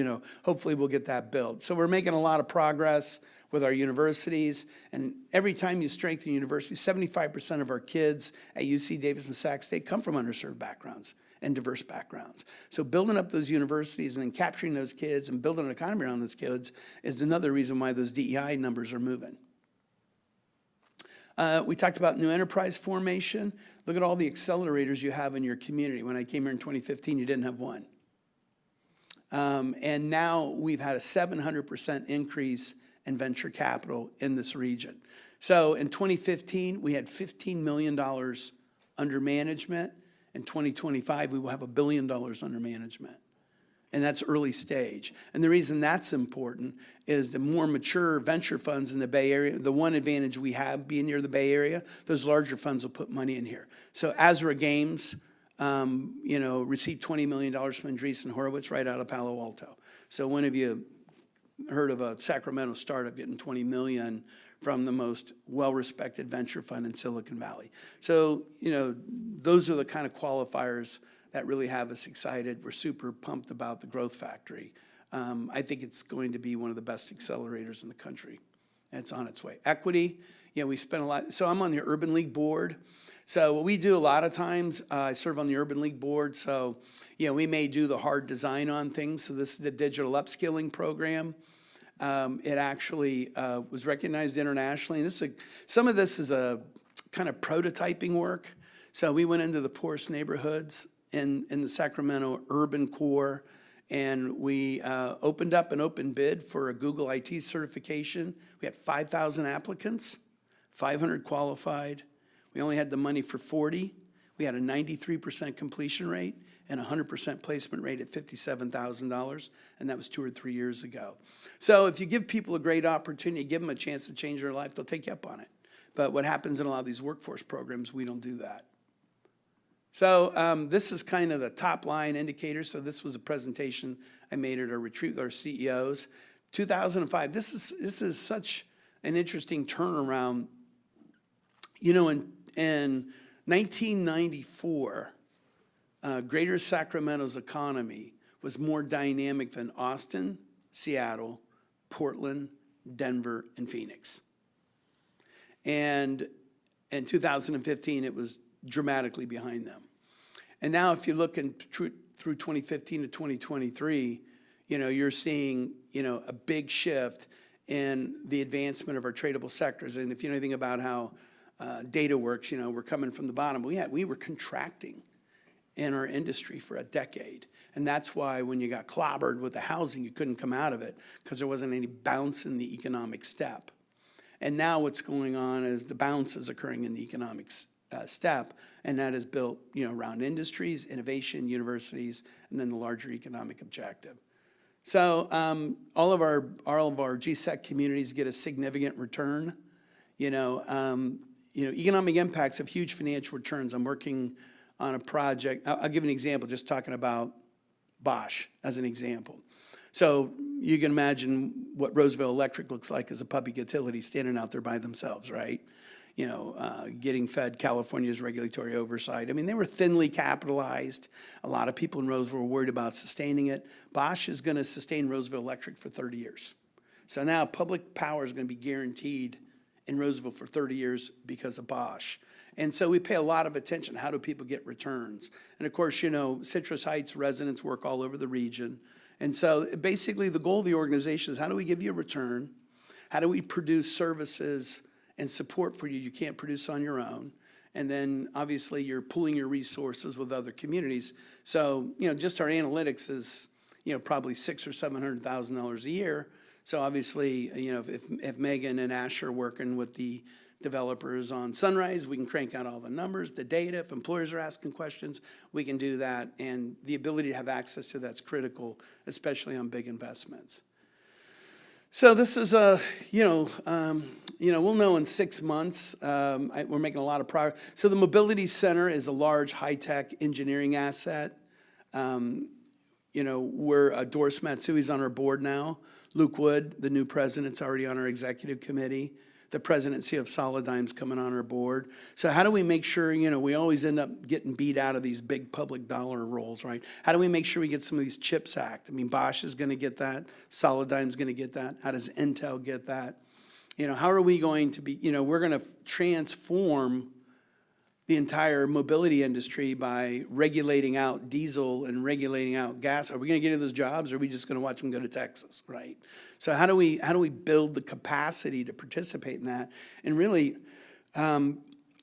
hopefully we'll get that built. So we're making a lot of progress with our universities, and every time you strengthen universities, 75% of our kids at UC Davis and Sac State come from underserved backgrounds and diverse backgrounds. So building up those universities and then capturing those kids and building an economy around those kids is another reason why those DEI numbers are moving. We talked about new enterprise formation. Look at all the accelerators you have in your community. When I came here in 2015, you didn't have one. And now we've had a 700% increase in venture capital in this region. So in 2015, we had $15 million under management. In 2025, we will have $1 billion under management. And that's early stage. And the reason that's important is the more mature venture funds in the Bay Area, the one advantage we have being near the Bay Area, those larger funds will put money in here. So Azra Games, received $20 million from Andreessen Horowitz right out of Palo Alto. So when have you heard of a Sacramento startup getting $20 million from the most well-respected venture fund in Silicon Valley? So, those are the kind of qualifiers that really have us excited. We're super pumped about the growth factory. I think it's going to be one of the best accelerators in the country, and it's on its way. Equity, we spent a lot. So I'm on the Urban League board. So what we do a lot of times, I serve on the Urban League board, so, we may do the hard design on things. So this is the digital upskilling program. It actually was recognized internationally. And some of this is a kind of prototyping work. So we went into the poorest neighborhoods in the Sacramento urban core, and we opened up an open bid for a Google IT certification. We had 5,000 applicants, 500 qualified. We only had the money for 40. We had a 93% completion rate and 100% placement rate at $57,000, and that was 2 or 3 years ago. So if you give people a great opportunity, give them a chance to change their life, they'll take you up on it. But what happens in a lot of these workforce programs, we don't do that. So this is kind of the top line indicator. So this was a presentation I made at our retreat with our CEOs. 2005, this is such an interesting turnaround. In 1994, Greater Sacramento's economy was more dynamic than Austin, Seattle, Portland, Denver, and Phoenix. And in 2015, it was dramatically behind them. And now if you look through 2015 to 2023, you're seeing, a big shift in the advancement of our tradable sectors. And if you know anything about how data works, we're coming from the bottom. We were contracting in our industry for a decade. And that's why when you got clobbered with the housing, you couldn't come out of it because there wasn't any bounce in the economic step. And now what's going on is the bounce is occurring in the economic step, and that is built, around industries, innovation, universities, and then the larger economic objective. So all of our GSEC communities get a significant return. Economic impacts have huge financial returns. I'm working on a project. I'll give an example, just talking about Bosch as an example. So you can imagine what Roseville Electric looks like as a public utility standing out there by themselves, right? Getting fed California's regulatory oversight. I mean, they were thinly capitalized. A lot of people in Roseville were worried about sustaining it. Bosch is going to sustain Roseville Electric for 30 years. So now public power is going to be guaranteed in Roseville for 30 years because of Bosch. And so we pay a lot of attention. How do people get returns? And of course, Citrus Heights residents work all over the region. And so basically the goal of the organization is how do we give you a return? How do we produce services and support for you you can't produce on your own? And then obviously you're pooling your resources with other communities. So, just our analytics is, probably $600,000 or $700,000 a year. So obviously, if Megan and Ash are working with the developers on Sunrise, we can crank out all the numbers, the data. If employers are asking questions, we can do that. And the ability to have access to that's critical, especially on big investments. So this is we'll know in 6 months. We're making a lot of progress. So the Mobility Center is a large high-tech engineering asset. Doris Matsui's on our board now. Luke Wood, the new president's already on our executive committee. The presidency of Solidime's coming on our board. So how do we make sure, we always end up getting beat out of these big public dollar rolls, right? How do we make sure we get some of these CHIPS Act? I mean, Bosch is going to get that. Solidime's going to get that. How does Intel get that? How are we going to be, we're going to transform the entire mobility industry by regulating out diesel and regulating out gas. Are we going to get into those jobs, or are we just going to watch them go to Texas, right? So how do we build the capacity to participate in that? And really,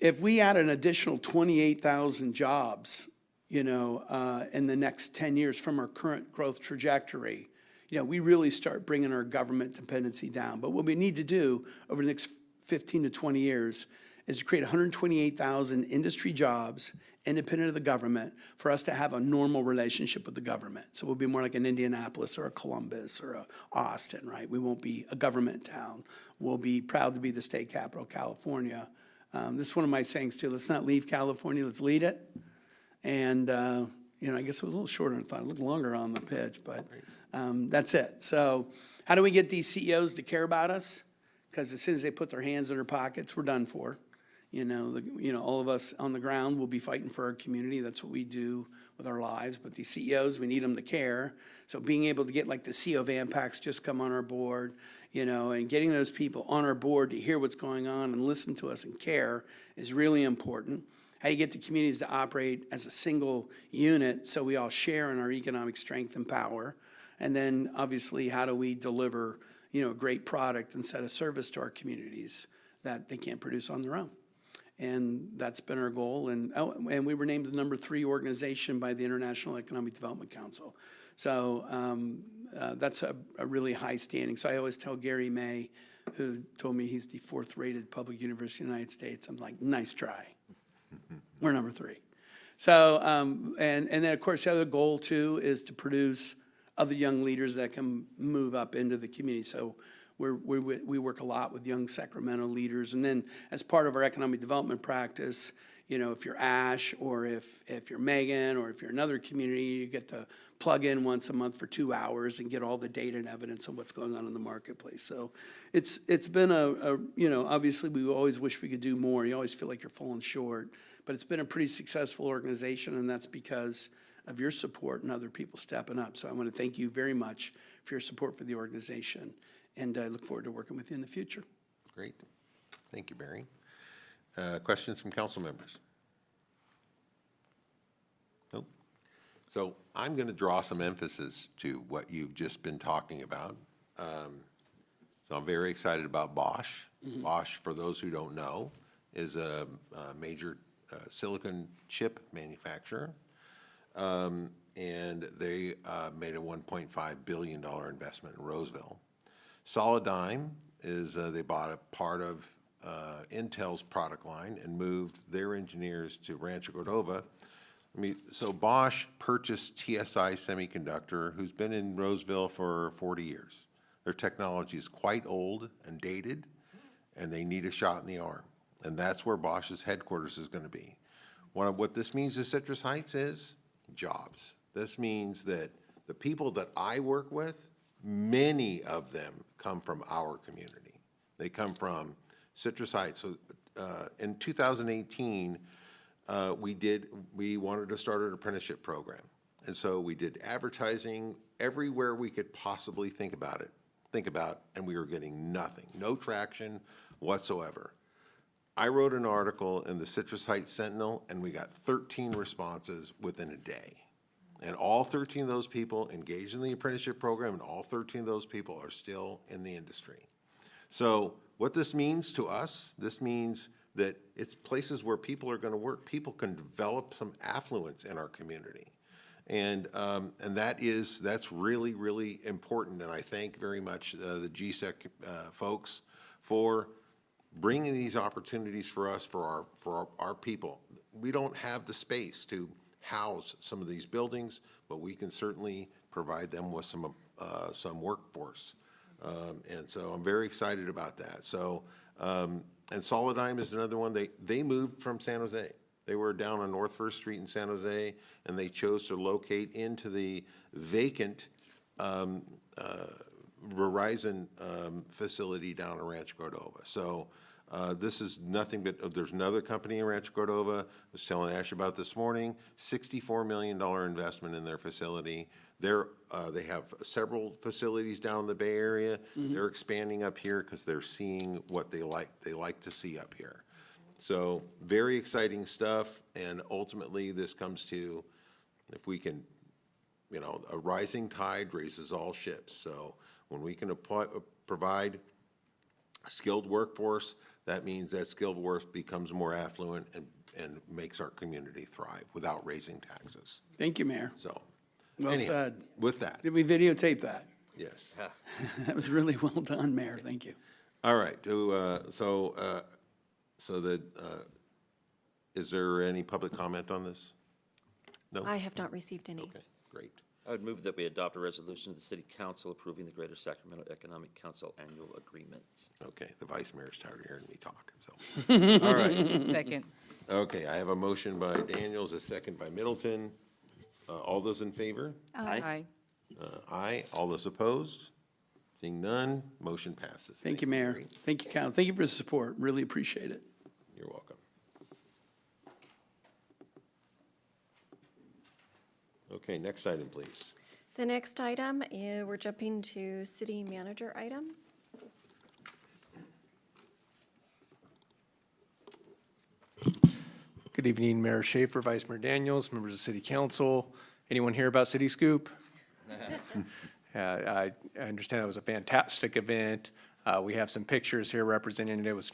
if we add an additional 28,000 jobs, in the next 10 years from our current growth trajectory, we really start bringing our government dependency down. But what we need to do over the next 15 to 20 years is to create 128,000 industry jobs independent of the government for us to have a normal relationship with the government. So we'll be more like an Indianapolis or a Columbus or a Austin, right? We won't be a government town. We'll be proud to be the state capital of California. This is one of my sayings too. Let's not leave California, let's lead it. And, I guess it was a little shorter than I thought. It looked longer on the pitch, but that's it. So how do we get these CEOs to care about us? Because as soon as they put their hands in their pockets, we're done for. All of us on the ground will be fighting for our community. That's what we do with our lives. But these CEOs, we need them to care. So being able to get like the CEO of Ampax just come on our board, and getting those people on our board to hear what's going on and listen to us and care is really important. How do you get the communities to operate as a single unit so we all share in our economic strength and power? And then, obviously, how do we deliver, a great product and set of service to our communities that they can't produce on their own? And that's been our goal. And we were named the number 3 organization by the International Economic Development Council. So that's a really high standing. So I always tell Gary May, who told me he's the 4th rated public university in the United States, I'm like, nice try. We're number 3. So, and then, of course, the other goal, too, is to produce other young leaders that can move up into the community. So we work a lot with young Sacramento leaders. And then as part of our economic development practice, if you're Ash, or if you're Megan, or if you're another community, you get to plug in once a month for 2 hours and get all the data and evidence of what's going on in the marketplace. So it's been obviously we always wish we could do more. You always feel like you're falling short. But it's been a pretty successful organization, and that's because of your support and other people stepping up. So I want to thank you very much for your support for the organization, and I look forward to working with you in the future. Great. Thank you, Barry. Questions from council members? Nope. So I'm going to draw some emphasis to what you've just been talking about. So I'm very excited about Bosch. Bosch, for those who don't know, is a major silicon chip manufacturer. And they made a $1.5 billion investment in Roseville. Solidigm is, they bought a part of Intel's product line and moved their engineers to Rancho Cordova. So Bosch purchased TSI Semiconductor, who's been in Roseville for 40 years. Their technology is quite old and dated, and they need a shot in the arm. And that's where Bosch's headquarters is going to be. What this means to Citrus Heights is jobs. This means that the people that I work with, many of them come from our community. They come from Citrus Heights. So in 2018, we wanted to start an apprenticeship program. And so we did advertising everywhere we could possibly think about, and we were getting nothing, no traction whatsoever. I wrote an article in the Citrus Heights Sentinel, and we got 13 responses within a day. And all 13 of those people engaged in the apprenticeship program, and all 13 of those people are still in the industry. So what this means to us, this means that it's places where people are going to work. People can develop some affluence in our community. And that's really, really important. And I thank very much the GSEC folks for bringing these opportunities for us, for our people. We don't have the space to house some of these buildings, but we can certainly provide them with some workforce. And so I'm very excited about that. So, and Solidigm is another one. They moved from San Jose. They were down on North First Street in San Jose, and they chose to locate into the vacant Verizon facility down in Rancho Cordova. So this is nothing but, there's another company in Rancho Cordova, I was telling Ash about this morning, $64 million investment in their facility. They have several facilities down in the Bay Area. They're expanding up here because they're seeing what they like to see up here. So very exciting stuff, and ultimately this comes to, if we can, a rising tide raises all ships. So when we can provide a skilled workforce, that means that skilled workforce becomes more affluent and makes our community thrive without raising taxes. Thank you, Mayor. So, Well said. With that. Did we videotape that? Yes. That was really well done, Mayor. Thank you. All right. Is there any public comment on this? No? I have not received any. Okay, great. I would move that we adopt a resolution of the City Council approving the Greater Sacramento Economic Council Annual Agreement. Okay, the Vice Mayor's tired of hearing me talk, so. All right. Second. Okay, I have a motion by Daniels, a second by Middleton. All those in favor? Aye. Aye. All those opposed? Seeing none, motion passes. Thank you, Mayor. Gary. Thank you, Council. Thank you for the support. Really appreciate it. You're welcome. Okay, next item, please. The next item, we're jumping to city manager items. Good Good evening, Mayor Schaefer, Vice Mayor Daniels, members of City Council. Anyone here about City Scoop? I understand it was a fantastic event. We have some pictures here representing it. It was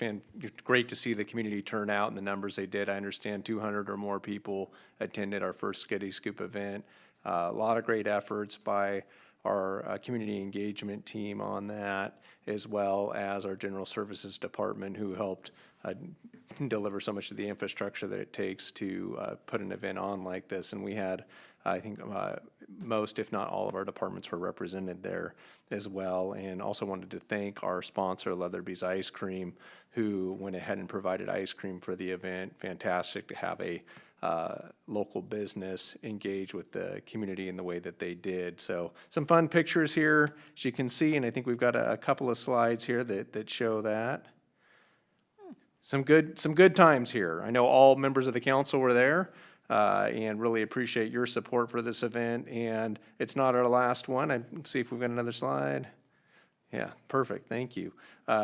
great to see the community turn out and the numbers they did. I understand 200 or more people attended our first City Scoop event. A lot of great efforts by our community engagement team on that, as well as our General Services Department, who helped deliver so much of the infrastructure that it takes to put an event on like this. And we had, I think, most, if not all of our departments were represented there as well. And also wanted to thank our sponsor, Leatherby's Ice Cream, who went ahead and provided ice cream for the event. Fantastic to have a local business engage with the community in the way that they did. So some fun pictures here, as you can see, and I think we've got a couple of slides here that show that. Some good times here. I know all members of the council were there, and really appreciate your support for this event. And it's not our last one. Let's see if we've got another slide. Yeah, perfect. Thank you.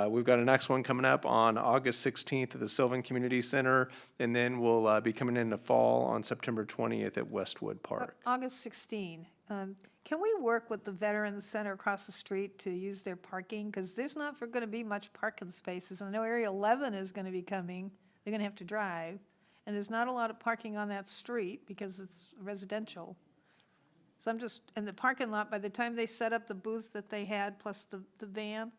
We've got a next one coming up on August 16th at the Sylvan Community Center, and then we'll be coming in the fall on September 20th at Westwood Park. August 16. Can we work with the Veterans Center across the street to use their parking? Because there's not going to be much parking spaces. I know Area 11 is going to be coming. They're going to have to drive. And there's not a lot of parking on that street because it's residential. So I'm just, in the parking lot, by the time they set up the booths that they had, plus the van,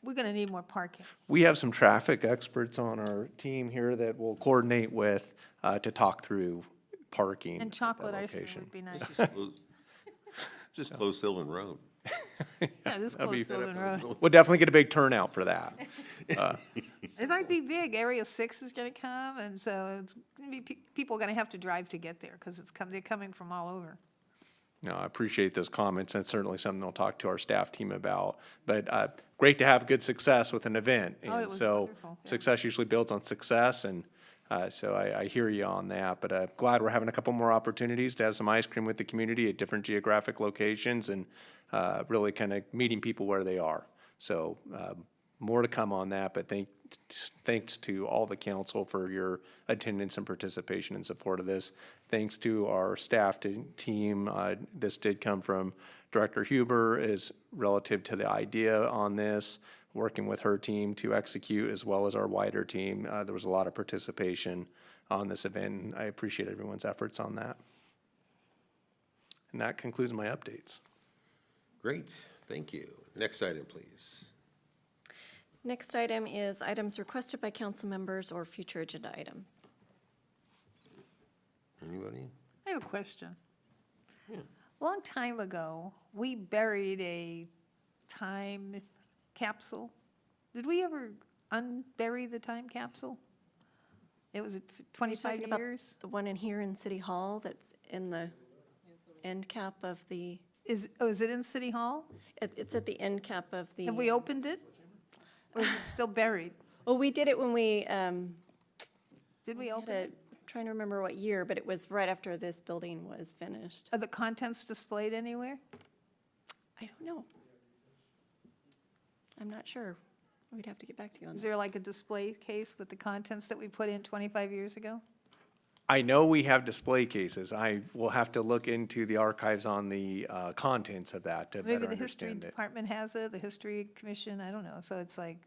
we're going to need more parking. We have some traffic experts on our team here that we'll coordinate with to talk through parking. And at that chocolate ice cream location. would be nice. Just close Sylvan Road. Yeah, this That'd be- close Sylvan Road. We'll definitely get a big turnout for that. It might be big. Area 6 is going to come, and so it's going to be, people are going to have to drive to get there because they're coming from all over. No, I appreciate those comments. That's certainly something I'll talk to our staff team about. But great to have good success with an event. Oh, it And was so wonderful, yeah. success usually builds on success, and so I hear you on that. But glad we're having a couple more opportunities to have some ice cream with the community at different geographic locations and really kind of meeting people where they are. So more to come on that, but thanks to all the council for your attendance and participation and support of this. Thanks to our staff team. This did come from Director Huber is relative to the idea on this, working with her team to execute, as well as our wider team. There was a lot of participation on this event, and I appreciate everyone's efforts on that. And that concludes my updates. Great, thank you. Next item, please. Next item is items requested by council members or future agenda items. Anybody? I have a question. A long time ago, we buried a time capsule. Did we ever unbury the time capsule? It was 25 Talking about years? the one in here in City Hall that's in the end cap of the, Is it in City Hall? it's at the end cap of the. Have we opened it? Or is it still buried? Well, we did it when we, Did we had open a- it? trying to remember what year, but it was right after this building was finished. Are the contents displayed anywhere? I don't know. I'm not sure. We'd have to get back to you on Is that. there like a display case with the contents that we put in 25 years ago? I know we have display cases. I will have to look into the archives on the contents of that to Maybe better the history understand it. department has it, the history commission, I don't know. So it's like,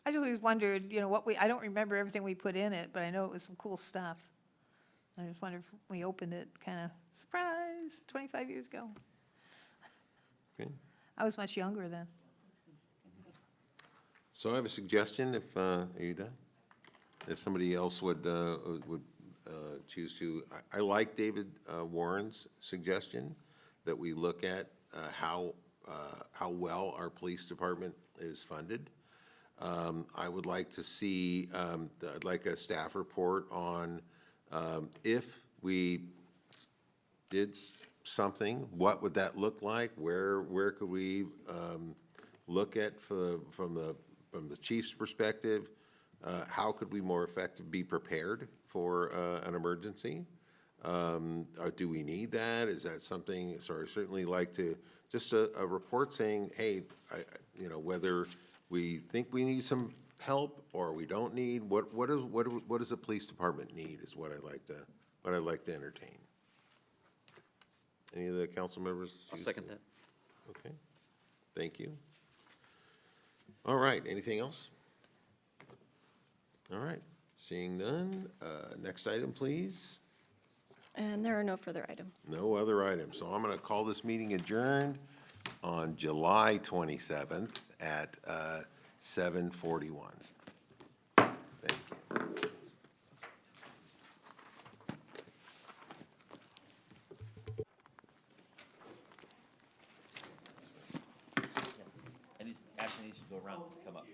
I just always wondered, I don't remember everything we put in it, but I know it was some cool stuff. I just wondered if we opened it, kind of, surprise, 25 years ago. Okay. I was much younger then. So I have a suggestion, if, are you done? If somebody else would choose to, I like David Warren's suggestion that we look at how well our police department is funded. I would like to see, I'd like a staff report on if we did something, what would that look like? Where could we look at from the chief's perspective? How could we more effectively be prepared for an emergency? Do we need that? Is that something, so I certainly like to, just a report saying, hey, whether we think we need some help or we don't need? What does the police department need is what I'd like to entertain. Any of the council members? I'll second that. Okay, thank you. All right, anything else? All right, seeing none, next item, please. And there are no further items. No other items, so I'm gonna call this meeting adjourned on July 27th at 7:41. Thank you. Ashley needs to go around, come up.